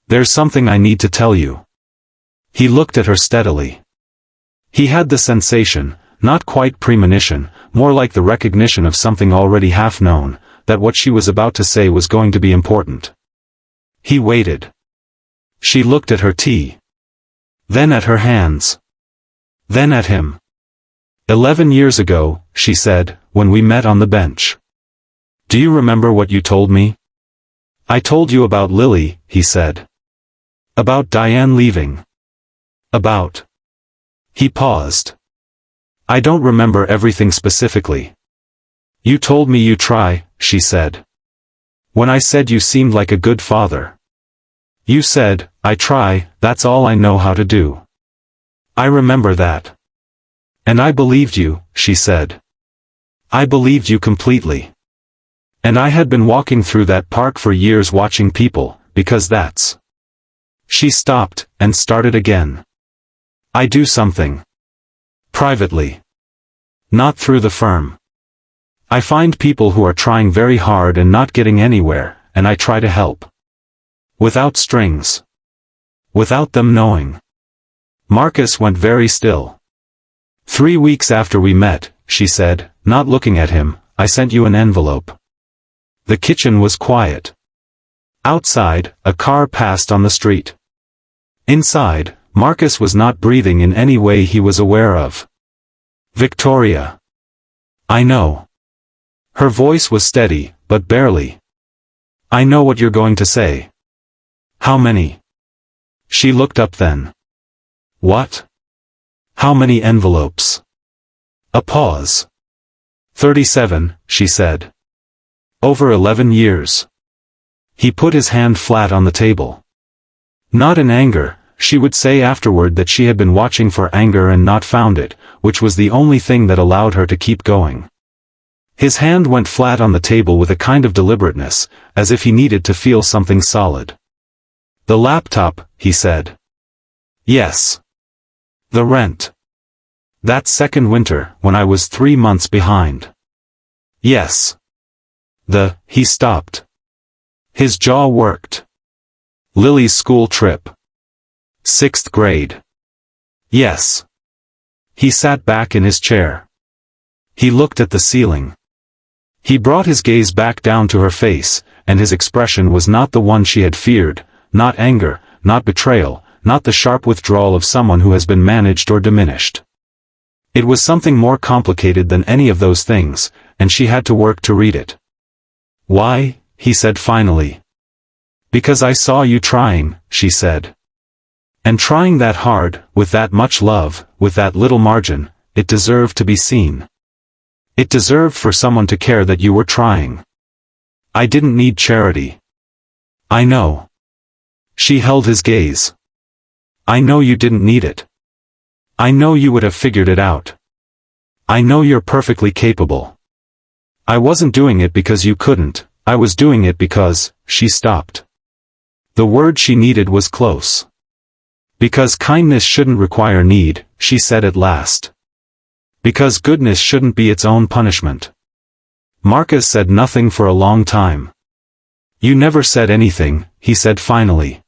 There's something I need to tell you." He looked at her steadily. He had the sensation, not quite premonition, more like the recognition of something already half known, that what she was about to say was going to be important. He waited. She looked at her tea. Then at her hands. Then at him. 11 years ago, she said, when we met on the bench. "Do you remember what you told me?" "I told you about Lily," he said. "About Diane leaving." "About." He paused. "I don't remember everything specifically." "You told me you try," she said. "When I said you seemed like a good father. You said, 'I try, that's all I know how to do.' I remember that. And I believed you," she said. "I believed you completely. And I had been walking through that park for years watching people, because that's." She stopped, and started again. "I do something. Privately. Not through the firm. I find people who are trying very hard and not getting anywhere, and I try to help. Without strings. Without them knowing." Marcus went very still. 3 weeks after we met," she said, not looking at him, "I sent you an envelope." The kitchen was quiet. Outside, a car passed on the street. Inside, Marcus was not breathing in any way he was aware of. "Victoria. I know." Her voice was steady, but barely. "I know what you're going to say." "How many?" She looked up then. "What?" "How many envelopes?" A pause. 37, she said. "Over 11 years." He put his hand flat on the table. Not in anger, she would say afterward that she had been watching for anger and not found it, which was the only thing that allowed her to keep going. His hand went flat on the table with a kind of deliberateness, as if he needed to feel something solid. "The laptop," he said. "Yes." "The rent." "That second winter, when I was 3 months behind." "Yes." He stopped. His jaw worked. "Lily's school trip." 6th grade. "Yes." He sat back in his chair. He looked at the ceiling. He brought his gaze back down to her face, and his expression was not the one she had feared, not anger, not betrayal, not the sharp withdrawal of someone who has been managed or diminished. It was something more complicated than any of those things, and she had to work to read it. "Why?" he said finally. "Because I saw you trying," she said. "And trying that hard, with that much love, with that little margin, it deserved to be seen. It deserved for someone to care that you were trying. I didn't need charity." "I know." She held his gaze. I know you didn't need it. I know you would have figured it out. I know you're perfectly capable. I wasn't doing it because you couldn't, I was doing it because," she stopped. The word she needed was close. "Because kindness shouldn't require need," she said at last. "Because goodness shouldn't be its own punishment." Marcus said nothing for a long time. "You never said anything," he said finally.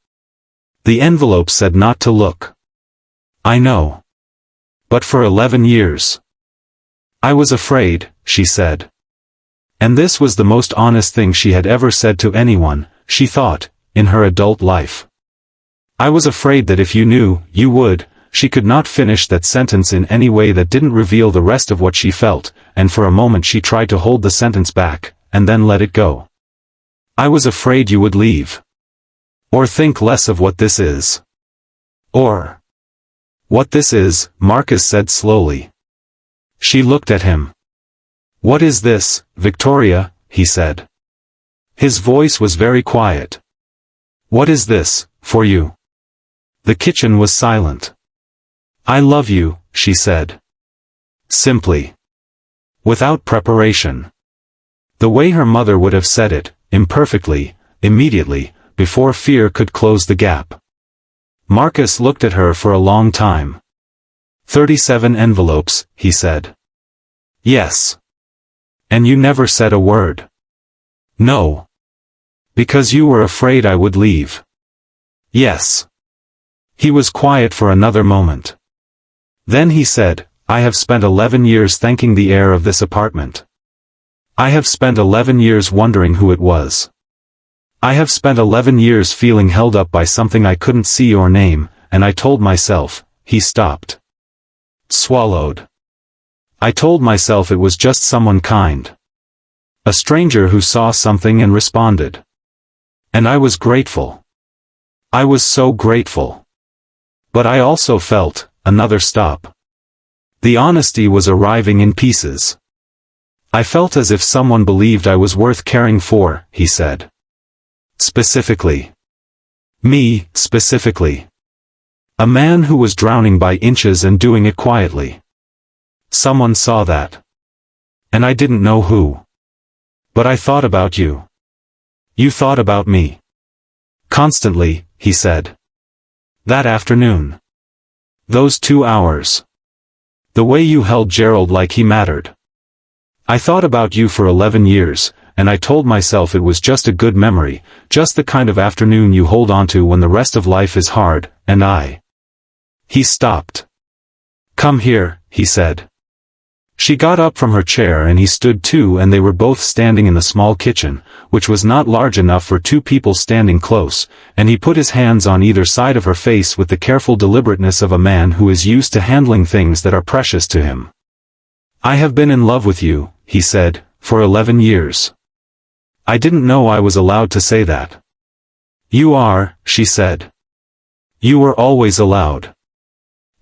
"The envelope said not to look." "I know. But for 11 years. I was afraid," she said. And this was the most honest thing she had ever said to anyone, she thought, in her adult life. "I was afraid that if you knew, you would." She could not finish that sentence in any way that didn't reveal the rest of what she felt, and for a moment she tried to hold the sentence back, and then let it go. "I was afraid you would leave. Or think less of what this is. Or what this is," Marcus said slowly. She looked at him. "What is this, Victoria?" he said. His voice was very quiet. "What is this, for you?" The kitchen was silent. "I love you," she said. Simply. Without preparation. The way her mother would have said it, imperfectly, immediately, before fear could close the gap. Marcus looked at her for a long time. 37 envelopes, he said. "Yes. And you never said a word." "No. Because you were afraid I would leave." "Yes." He was quiet for another moment. Then he said, "I have spent 11 years thanking the heir of this apartment. I have spent 11 years wondering who it was. I have spent 11 years feeling held up by something I couldn't see or name, and I told myself," he stopped. Swallowed. "I told myself it was just someone kind. A stranger who saw something and responded. And I was grateful. I was so grateful. But I also felt," another stop. "The honesty was arriving in pieces. I felt as if someone believed I was worth caring for," he said. "Specifically. Me, specifically. A man who was drowning by inches and doing it quietly. Someone saw that. And I didn't know who. But I thought about you. You thought about me. Constantly," he said. "That afternoon. Those 2 hours. The way you held Gerald like he mattered. I thought about you for 11 years, and I told myself it was just a good memory, just the kind of afternoon you hold onto when the rest of life is hard, and I." He stopped. "Come here," he said. She got up from her chair and he stood too, and they were both standing in the small kitchen, which was not large enough for 2 people standing close, and he put his hands on either side of her face with the careful deliberateness of a man who is used to handling things that are precious to him. "I have been in love with you," he said, "for 11 years. I didn't know I was allowed to say that." "You are," she said. "You were always allowed."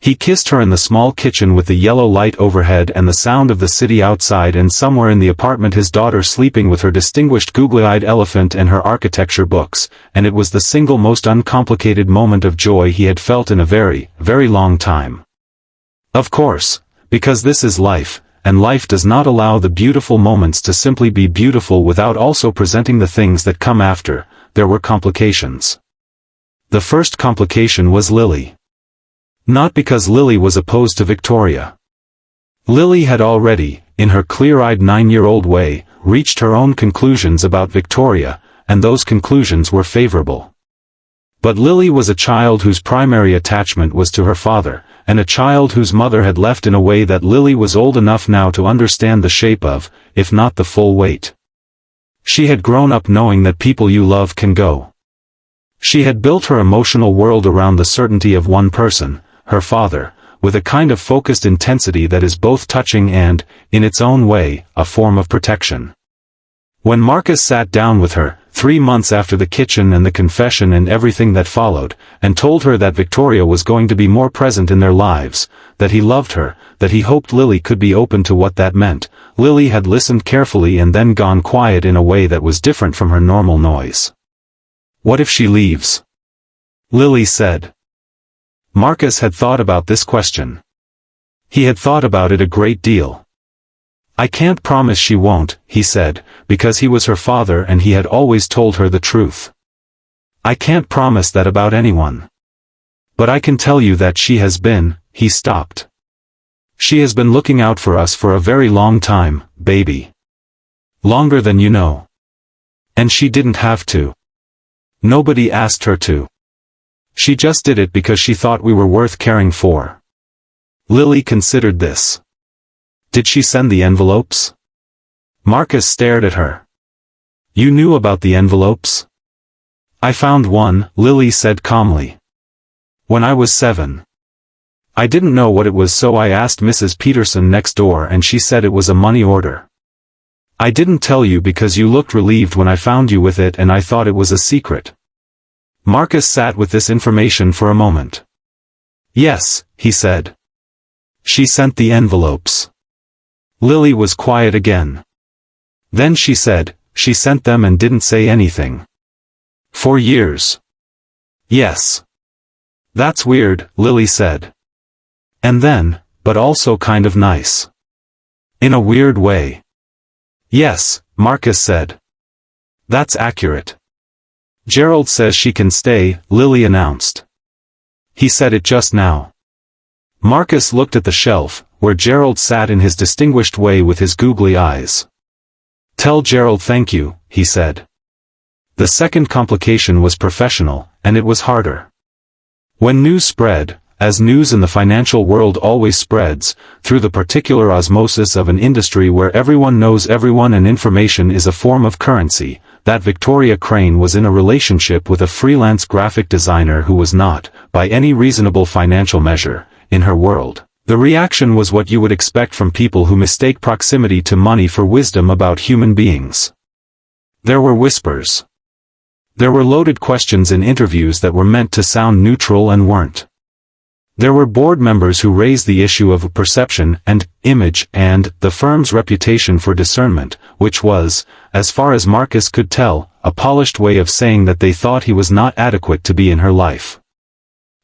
He kissed her in the small kitchen with the yellow light overhead and the sound of the city outside, and somewhere in the apartment his daughter sleeping with her distinguished googly-eyed elephant and her architecture books, and it was the single most uncomplicated moment of joy he had felt in a very, very long time. Of course, because this is life, and life does not allow the beautiful moments to simply be beautiful without also presenting the things that come after, there were complications. The first complication was Lily. Not because Lily was opposed to Victoria. Lily had already, in her clear-eyed 9-year-old way, reached her own conclusions about Victoria, and those conclusions were favorable. But Lily was a child whose primary attachment was to her father, and a child whose mother had left in a way that Lily was old enough now to understand the shape of, if not the full weight. She had grown up knowing that people you love can go. She had built her emotional world around the certainty of one person, her father, with a kind of focused intensity that is both touching and, in its own way, a form of protection. When Marcus sat down with her, 3 months after the kitchen and the confession and everything that followed, and told her that Victoria was going to be more present in their lives, that he loved her, that he hoped Lily could be open to what that meant, Lily had listened carefully and then gone quiet in a way that was different from her normal noise. "What if she leaves?" Lily said. Marcus had thought about this question. He had thought about it a great deal. "I can't promise she won't," he said, because he was her father and he had always told her the truth. "I can't promise that about anyone. But I can tell you that she has been," he stopped. "She has been looking out for us for a very long time, baby. Longer than you know. And she didn't have to. Nobody asked her to. She just did it because she thought we were worth caring for." Lily considered this. "Did she send the envelopes?" Marcus stared at her. "You knew about the envelopes?" "I found one," Lily said calmly. "When I was 7. I didn't know what it was, so I asked Mrs. Peterson next door and she said it was a money order. I didn't tell you because you looked relieved when I found you with it and I thought it was a secret." Marcus sat with this information for a moment. "Yes," he said. "She sent the envelopes." Lily was quiet again. Then she said, "She sent them and didn't say anything. For years." "Yes. That's weird," Lily said. "And then, but also kind of nice. In a weird way." "Yes," Marcus said. "That's accurate." "Gerald says she can stay," Lily announced. "He said it just now." Marcus looked at the shelf, where Gerald sat in his distinguished way with his googly eyes. "Tell Gerald thank you," he said. The second complication was professional, and it was harder. When news spread, as news in the financial world always spreads, through the particular osmosis of an industry where everyone knows everyone and information is a form of currency, that Victoria Crane was in a relationship with a freelance graphic designer who was not, by any reasonable financial measure, in her world. The reaction was what you would expect from people who mistake proximity to money for wisdom about human beings. There were whispers. There were loaded questions in interviews that were meant to sound neutral and weren't. There were board members who raised the issue of perception and image and the firm's reputation for discernment, which was, as far as Marcus could tell, a polished way of saying that they thought he was not adequate to be in her life.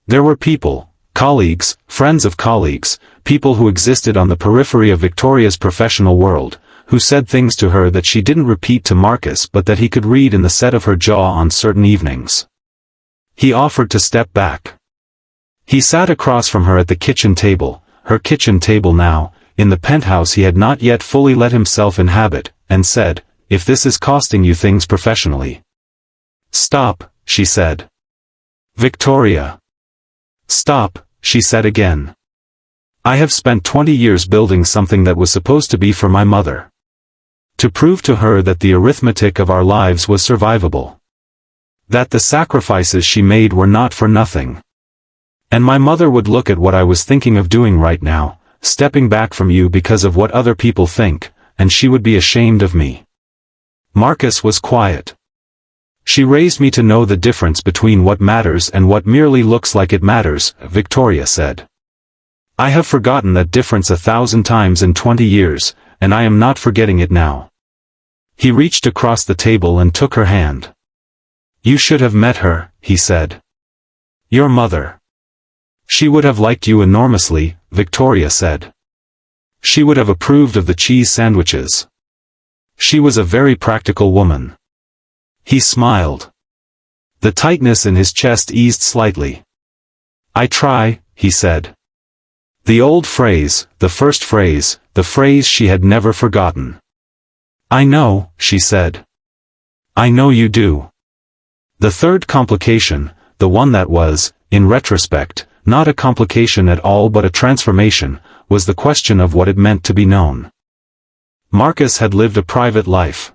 There were people, colleagues, friends of colleagues, people who existed on the periphery of Victoria's professional world, who said things to her that she didn't repeat to Marcus but that he could read in the set of her jaw on certain evenings. He offered to step back. He sat across from her at the kitchen table, her kitchen table now, in the penthouse he had not yet fully let himself inhabit, and said, "If this is costing you things professionally." "Stop," she said. "Victoria." "Stop," she said again. "I have spent 20 years building something that was supposed to be for my mother. To prove to her that the arithmetic of our lives was survivable. That the sacrifices she made were not for nothing. And my mother would look at what I was thinking of doing right now, stepping back from you because of what other people think, and she would be ashamed of me." Marcus was quiet. "She raised me to know the difference between what matters and what merely looks like it matters," Victoria said. "I have forgotten that difference 1,000 times in 20 years, and I am not forgetting it now." He reached across the table and took her hand. "You should have met her," he said. "Your mother. She would have liked you enormously," Victoria said. "She would have approved of the cheese sandwiches. She was a very practical woman." He smiled. The tightness in his chest eased slightly. "I try," he said. The old phrase, the first phrase, the phrase she had never forgotten. "I know," she said. "I know you do." The third complication, the one that was, in retrospect, not a complication at all but a transformation, was the question of what it meant to be known. Marcus had lived a private life.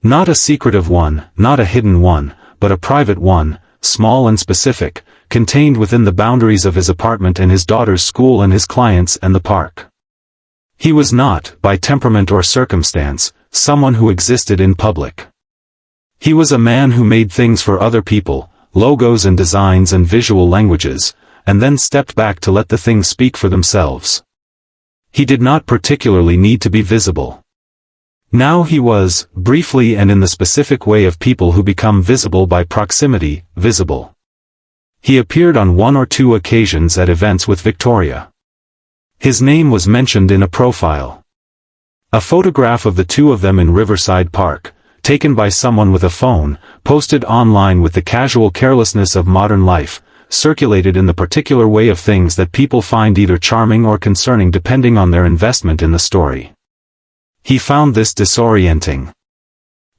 Not a secretive one, not a hidden one, but a private one, small and specific, contained within the boundaries of his apartment and his daughter's school and his clients and the park. He was not, by temperament or circumstance, someone who existed in public. He was a man who made things for other people, logos and designs and visual languages, and then stepped back to let the things speak for themselves. He did not particularly need to be visible. Now he was, briefly and in the specific way of people who become visible by proximity, visible. He appeared on 1 or 2 occasions at events with Victoria. His name was mentioned in a profile. A photograph of the two of them in Riverside Park, taken by someone with a phone, posted online with the casual carelessness of modern life, circulated in the particular way of things that people find either charming or concerning depending on their investment in the story. He found this disorienting.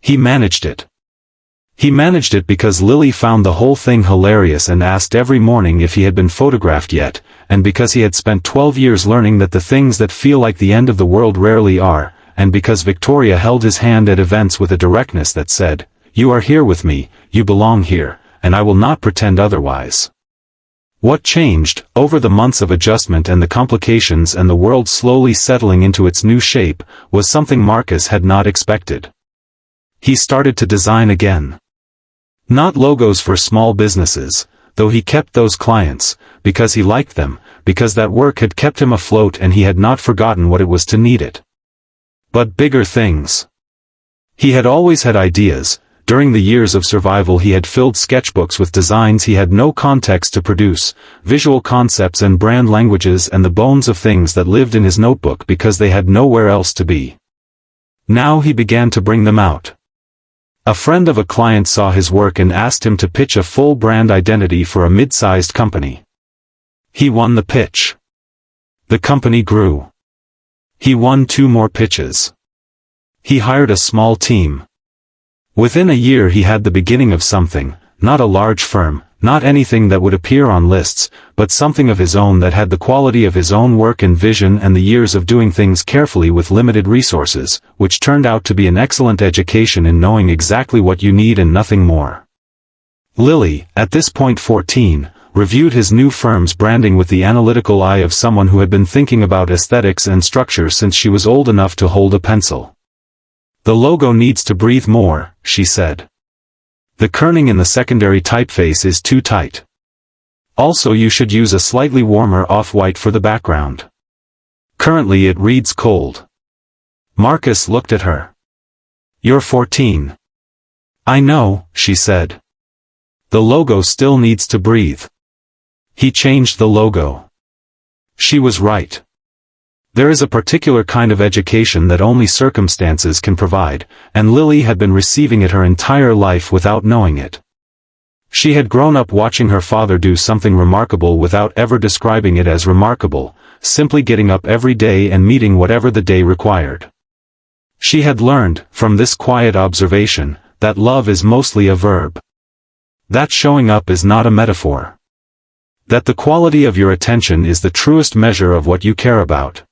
He managed it. He managed it because Lily found the whole thing hilarious and asked every morning if he had been photographed yet, and because he had spent 12 years learning that the things that feel like the end of the world rarely are, and because Victoria held his hand at events with a directness that said, "You are here with me, you belong here, and I will not pretend otherwise." What changed, over the months of adjustment and the complications and the world slowly settling into its new shape, was something Marcus had not expected. He started to design again. Not logos for small businesses, though he kept those clients, because he liked them, because that work had kept him afloat and he had not forgotten what it was to need it. But bigger things. He had always had ideas. During the years of survival he had filled sketchbooks with designs he had no context to produce, visual concepts and brand languages and the bones of things that lived in his notebook because they had nowhere else to be. Now he began to bring them out. A friend of a client saw his work and asked him to pitch a full brand identity for a mid-sized company. He won the pitch. The company grew. He won 2 more pitches. He hired a small team. Within a year he had the beginning of something, not a large firm, not anything that would appear on lists, but something of his own that had the quality of his own work and vision and the years of doing things carefully with limited resources, which turned out to be an excellent education in knowing exactly what you need and nothing more. Lily, at this point 14, reviewed his new firm's branding with the analytical eye of someone who had been thinking about aesthetics and structure since she was old enough to hold a pencil. "The logo needs to breathe more," she said. "The kerning in the secondary typeface is too tight. Also you should use a slightly warmer off-white for the background. Currently it reads cold." Marcus looked at her. "You're 14. "I know," she said. "The logo still needs to breathe." He changed the logo. She was right. There is a particular kind of education that only circumstances can provide, and Lily had been receiving it her entire life without knowing it. She had grown up watching her father do something remarkable without ever describing it as remarkable, simply getting up every day and meeting whatever the day required. She had learned, from this quiet observation, that love is mostly a verb. That showing up is not a metaphor. That the quality of your attention is the truest measure of what you care about.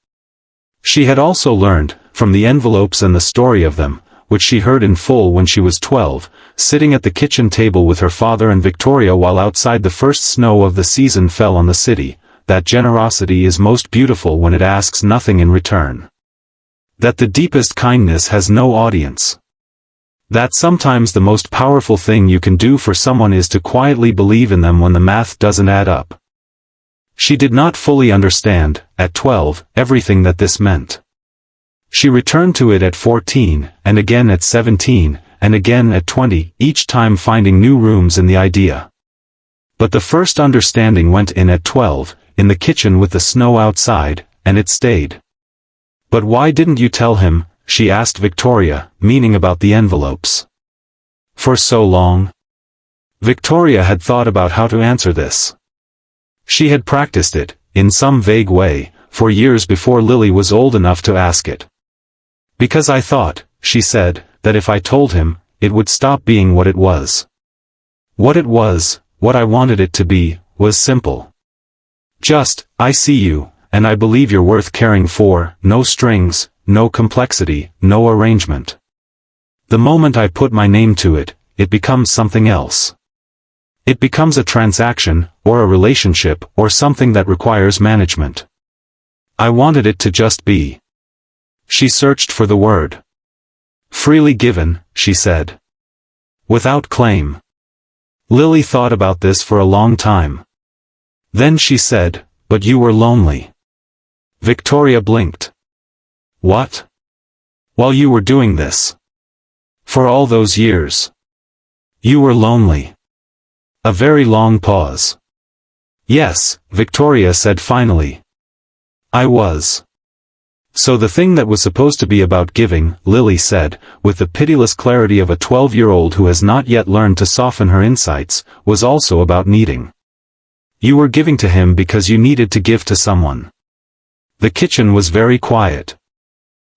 She had also learned, from the envelopes and the story of them, which she heard in full when she was 12, sitting at the kitchen table with her father and Victoria while outside the first snow of the season fell on the city, that generosity is most beautiful when it asks nothing in return. That the deepest kindness has no audience. That sometimes the most powerful thing you can do for someone is to quietly believe in them when the math doesn't add up. She did not fully understand, at 12, everything that this meant. She returned to it at 14, and again at 17, and again at 20, each time finding new rooms in the idea. But the first understanding went in at 12, in the kitchen with the snow outside, and it stayed. "But why didn't you tell him?" she asked Victoria, meaning about the envelopes. "For so long?" Victoria had thought about how to answer this. She had practiced it, in some vague way, for years before Lily was old enough to ask it. "Because I thought," she said, "that if I told him, it would stop being what it was. What it was, what I wanted it to be, was simple. Just, I see you, and I believe you're worth caring for, no strings, no complexity, no arrangement. The moment I put my name to it, it becomes something else. It becomes a transaction, or a relationship, or something that requires management. I wanted it to just be." She searched for the word. "Freely given," she said. "Without claim." Lily thought about this for a long time. Then she said, "But you were lonely." Victoria blinked. "What? While you were doing this? For all those years? You were lonely." A very long pause. Yes, Victoria said finally. I was. So the thing that was supposed to be about giving, Lily said, with the pitiless clarity of a 12-year-old who has not yet learned to soften her insights, was also about needing. You were giving to him because you needed to give to someone. The kitchen was very quiet.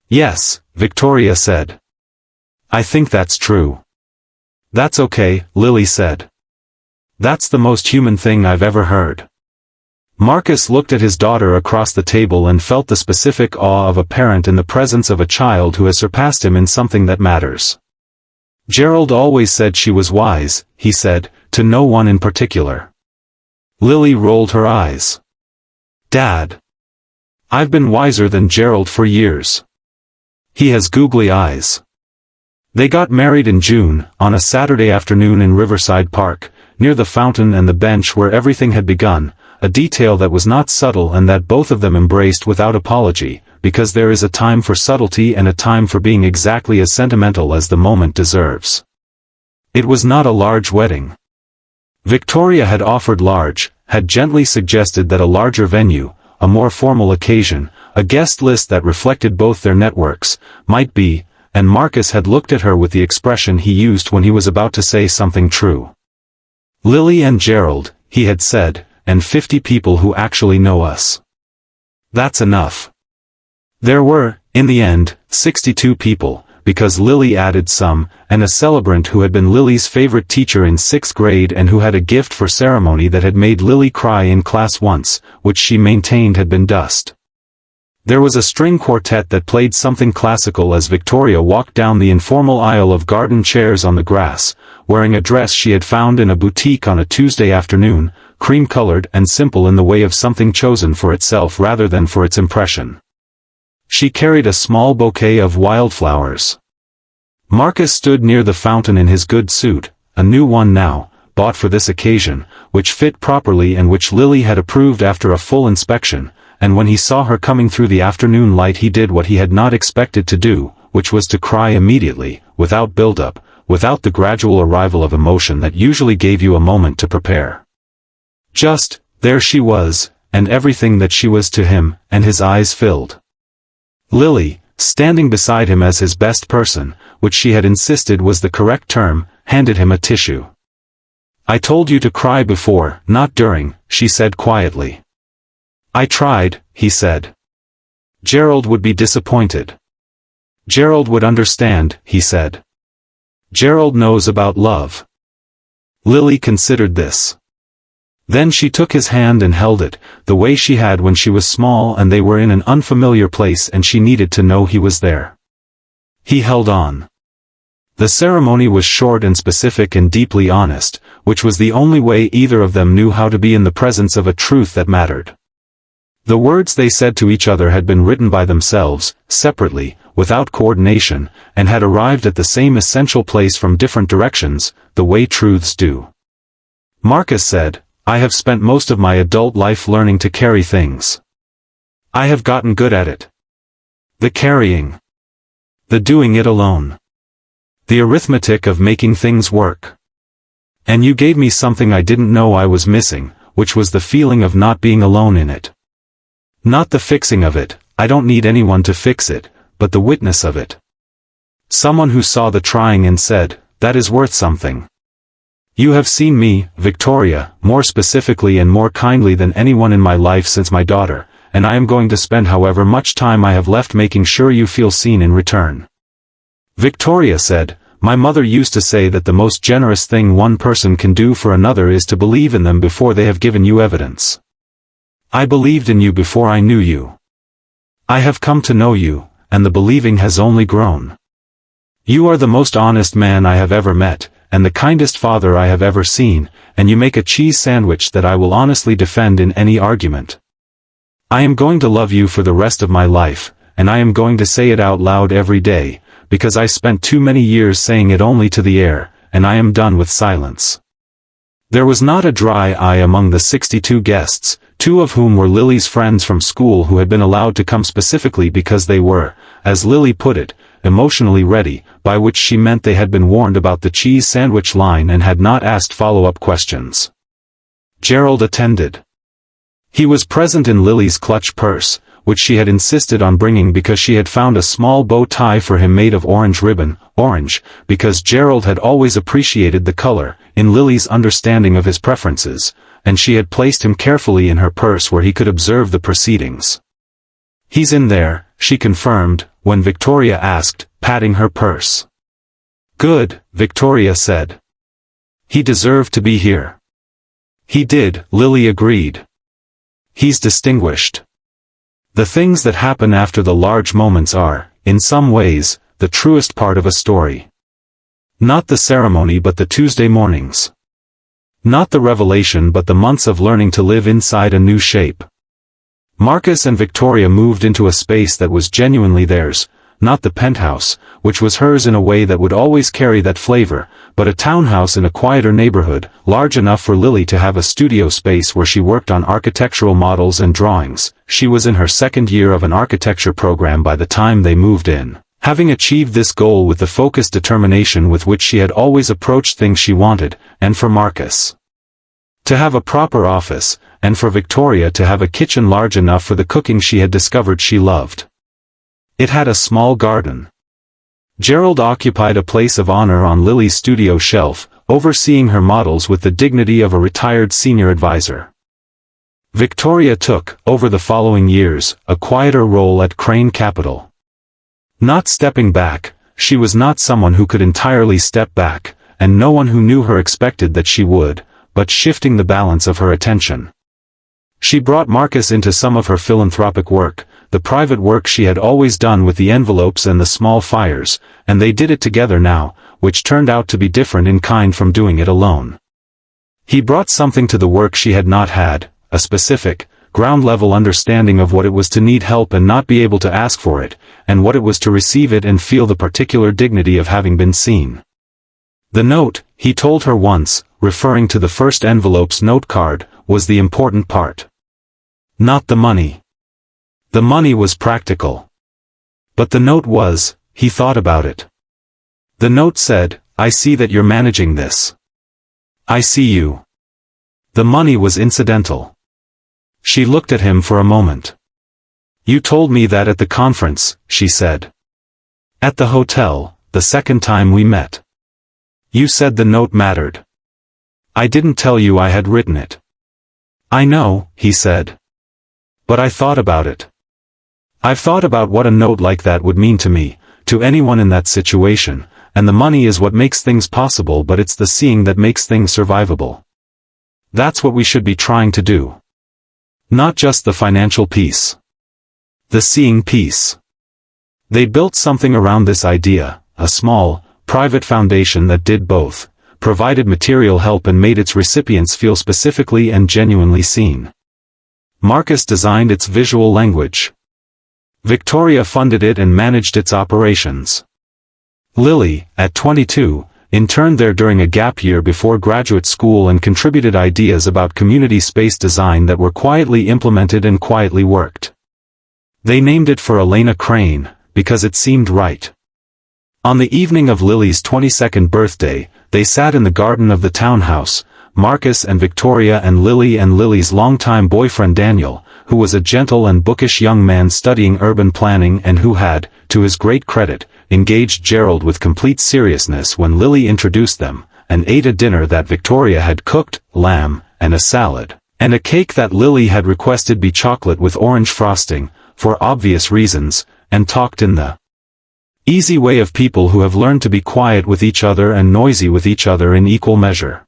Yes, Victoria said. I think that's true. That's okay, Lily said. That's the most human thing I've ever heard. Marcus looked at his daughter across the table and felt the specific awe of a parent in the presence of a child who has surpassed him in something that matters. Gerald always said she was wise, he said, to no one in particular. Lily rolled her eyes. Dad. I've been wiser than Gerald for years. He has googly eyes. They got married in June, on a Saturday afternoon in Riverside Park, near the fountain and the bench where everything had begun, a detail that was not subtle and that both of them embraced without apology, because there is a time for subtlety and a time for being exactly as sentimental as the moment deserves. It was not a large wedding. Victoria had offered large, had gently suggested that a larger venue, a more formal occasion, a guest list that reflected both their networks, might be, and Marcus had looked at her with the expression he used when he was about to say something true. Lily and Gerald, he had said, and 50 people who actually know us. That's enough. There were, in the end, 62 people, because Lily added some, and a celebrant who had been Lily's favorite teacher in 6th grade and who had a gift for ceremony that had made Lily cry in class once, which she maintained had been dust. There was a string quartet that played something classical as Victoria walked down the informal aisle of garden chairs on the grass, wearing a dress she had found in a boutique on a Tuesday afternoon, cream-colored and simple in the way of something chosen for itself rather than for its impression. She carried a small bouquet of wildflowers. Marcus stood near the fountain in his good suit, a new one now, bought for this occasion, which fit properly and which Lily had approved after a full inspection, and when he saw her coming through the afternoon light he did what he had not expected to do, which was to cry immediately, without build-up, without the gradual arrival of emotion that usually gave you a moment to prepare. Just, there she was, and everything that she was to him, and his eyes filled. Lily, standing beside him as his best person, which she had insisted was the correct term, handed him a tissue. I told you to cry before, not during, she said quietly. I tried, he said. Gerald would be disappointed. Gerald would understand, he said. Gerald knows about love. Lily considered this. Then she took his hand and held it, the way she had when she was small and they were in an unfamiliar place and she needed to know he was there. He held on. The ceremony was short and specific and deeply honest, which was the only way either of them knew how to be in the presence of a truth that mattered. The words they said to each other had been written by themselves, separately, without coordination, and had arrived at the same essential place from different directions, the way truths do. Marcus said, I have spent most of my adult life learning to carry things. I have gotten good at it. The carrying. The doing it alone. The arithmetic of making things work. And you gave me something I didn't know I was missing, which was the feeling of not being alone in it. Not the fixing of it, I don't need anyone to fix it, but the witness of it. Someone who saw the trying and said, that is worth something. You have seen me, Victoria, more specifically and more kindly than anyone in my life since my daughter, and I am going to spend however much time I have left making sure you feel seen in return. Victoria said, my mother used to say that the most generous thing one person can do for another is to believe in them before they have given you evidence. I believed in you before I knew you. I have come to know you, and the believing has only grown. You are the most honest man I have ever met, and the kindest father I have ever seen, and you make a cheese sandwich that I will honestly defend in any argument. I am going to love you for the rest of my life, and I am going to say it out loud every day, because I spent too many years saying it only to the air, and I am done with silence. There was not a dry eye among the 62 guests, 2 of whom were Lily's friends from school who had been allowed to come specifically because they were, as Lily put it, emotionally ready, by which she meant they had been warned about the cheese sandwich line and had not asked follow-up questions. Gerald attended. He was present in Lily's clutch purse, which she had insisted on bringing because she had found a small bow tie for him made of orange ribbon, orange, because Gerald had always appreciated the color, in Lily's understanding of his preferences, and she had placed him carefully in her purse where he could observe the proceedings. "He's in there," she confirmed, when Victoria asked, patting her purse. "Good," Victoria said. "He deserved to be here." "He did," Lily agreed. "He's distinguished." The things that happen after the large moments are, in some ways, the truest part of a story. Not the ceremony but the Tuesday mornings. Not the revelation but the months of learning to live inside a new shape. Marcus and Victoria moved into a space that was genuinely theirs, not the penthouse, which was hers in a way that would always carry that flavor, but a townhouse in a quieter neighborhood, large enough for Lily to have a studio space where she worked on architectural models and drawings. She was in her second year of an architecture program by the time they moved in, having achieved this goal with the focused determination with which she had always approached things she wanted, and for Marcus to have a proper office, and for Victoria to have a kitchen large enough for the cooking she had discovered she loved. It had a small garden. Gerald occupied a place of honor on Lily's studio shelf, overseeing her models with the dignity of a retired senior advisor. Victoria took, over the following years, a quieter role at Crane Capital. Not stepping back, she was not someone who could entirely step back, and no one who knew her expected that she would, but shifting the balance of her attention. She brought Marcus into some of her philanthropic work, the private work she had always done with the envelopes and the small fires, and they did it together now, which turned out to be different in kind from doing it alone. He brought something to the work she had not had, a specific, ground-level understanding of what it was to need help and not be able to ask for it, and what it was to receive it and feel the particular dignity of having been seen. The note, he told her once, referring to the first envelope's note card, was the important part. Not the money. The money was practical. But the note was, he thought about it. The note said, "I see that you're managing this. I see you." The money was incidental. She looked at him for a moment. "You told me that at the conference," she said. "At the hotel, the second time we met. You said the note mattered. I didn't tell you I had written it." "I know," he said. "But I thought about it. I've thought about what a note like that would mean to me, to anyone in that situation, and the money is what makes things possible, but it's the seeing that makes things survivable. That's what we should be trying to do. Not just the financial piece. The seeing piece." They built something around this idea, a small, private foundation that did both, provided material help and made its recipients feel specifically and genuinely seen. Marcus designed its visual language. Victoria funded it and managed its operations. Lily, at 22, interned there during a gap year before graduate school and contributed ideas about community space design that were quietly implemented and quietly worked. They named it for Elena Crane, because it seemed right. On the evening of Lily's 22nd birthday, they sat in the garden of the townhouse, Marcus and Victoria and Lily's longtime boyfriend Daniel, who was a gentle and bookish young man studying urban planning and who had, to his great credit, engaged Gerald with complete seriousness when Lily introduced them, and ate a dinner that Victoria had cooked, lamb, and a salad, and a cake that Lily had requested be chocolate with orange frosting, for obvious reasons, and talked in the easy way of people who have learned to be quiet with each other and noisy with each other in equal measure.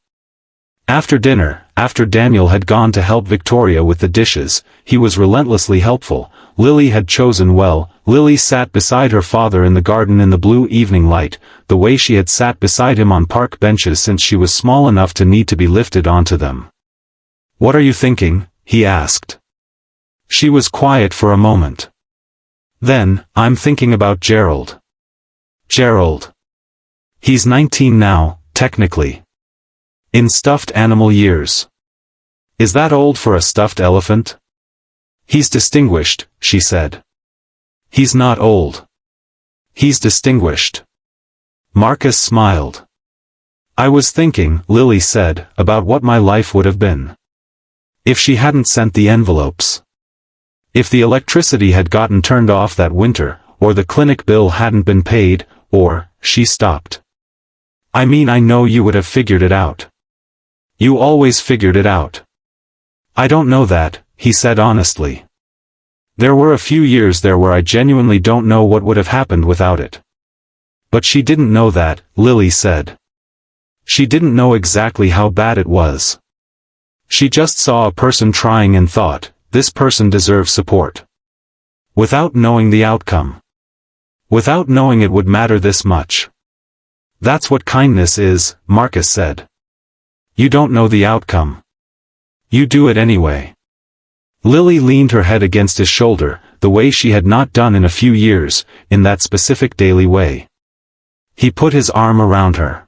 After dinner, after Daniel had gone to help Victoria with the dishes, he was relentlessly helpful. Lily had chosen well. Lily sat beside her father in the garden in the blue evening light, the way she had sat beside him on park benches since she was small enough to need to be lifted onto them. "What are you thinking?" he asked. She was quiet for a moment. "Then, I'm thinking about Gerald." "Gerald. He's 19 now, technically. In stuffed animal years. Is that old for a stuffed elephant?" "He's distinguished," she said. "He's not old. He's distinguished." Marcus smiled. "I was thinking," Lily said, "about what my life would have been. If she hadn't sent the envelopes. If the electricity had gotten turned off that winter, or the clinic bill hadn't been paid, or, she stopped. I mean, I know you would have figured it out. You always figured it out. I don't know that, he said honestly. There were a few years there where I genuinely don't know what would have happened without it. But she didn't know that, Lily said. She didn't know exactly how bad it was. She just saw a person trying and thought, this person deserves support. Without knowing the outcome. Without knowing it would matter this much. That's what kindness is, Marcus said. You don't know the outcome. You do it anyway. Lily leaned her head against his shoulder, the way she had not done in a few years, in that specific daily way. He put his arm around her.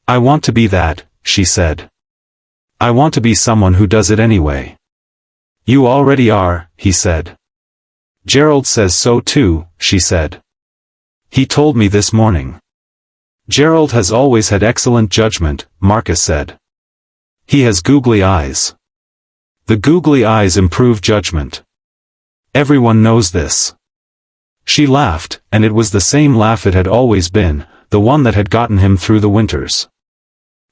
I want to be that, she said. I want to be someone who does it anyway. You already are, he said. Gerald says so too, she said. He told me this morning. Gerald has always had excellent judgment, Marcus said. He has googly eyes. The googly eyes improve judgment. Everyone knows this. She laughed, and it was the same laugh it had always been, the one that had gotten him through the winters.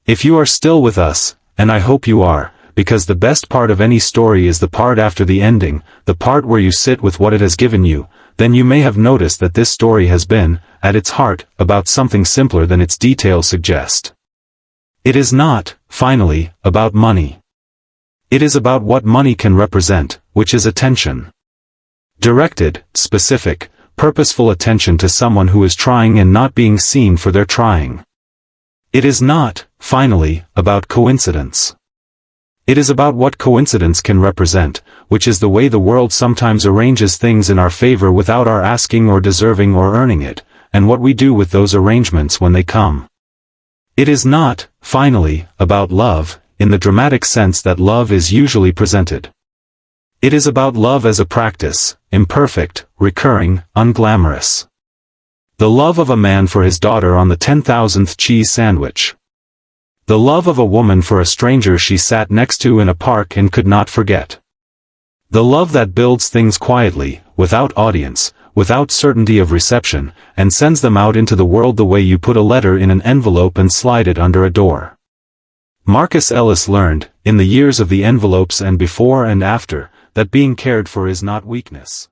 If you are still with us, and I hope you are, because the best part of any story is the part after the ending, the part where you sit with what it has given you, then you may have noticed that this story has been, at its heart, about something simpler than its details suggest. It is not, finally, about money. It is about what money can represent, which is attention. Directed, specific, purposeful attention to someone who is trying and not being seen for their trying. It is not, finally, about coincidence. It is about what coincidence can represent, which is the way the world sometimes arranges things in our favor without our asking or deserving or earning it, and what we do with those arrangements when they come. It is not, finally, about love, in the dramatic sense that love is usually presented. It is about love as a practice, imperfect, recurring, unglamorous. The love of a man for his daughter on the 10,000th cheese sandwich. The love of a woman for a stranger she sat next to in a park and could not forget. The love that builds things quietly, without audience, without certainty of reception, and sends them out into the world the way you put a letter in an envelope and slide it under a door. Marcus Ellis learned, in the years of the envelopes and before and after, that being cared for is not weakness.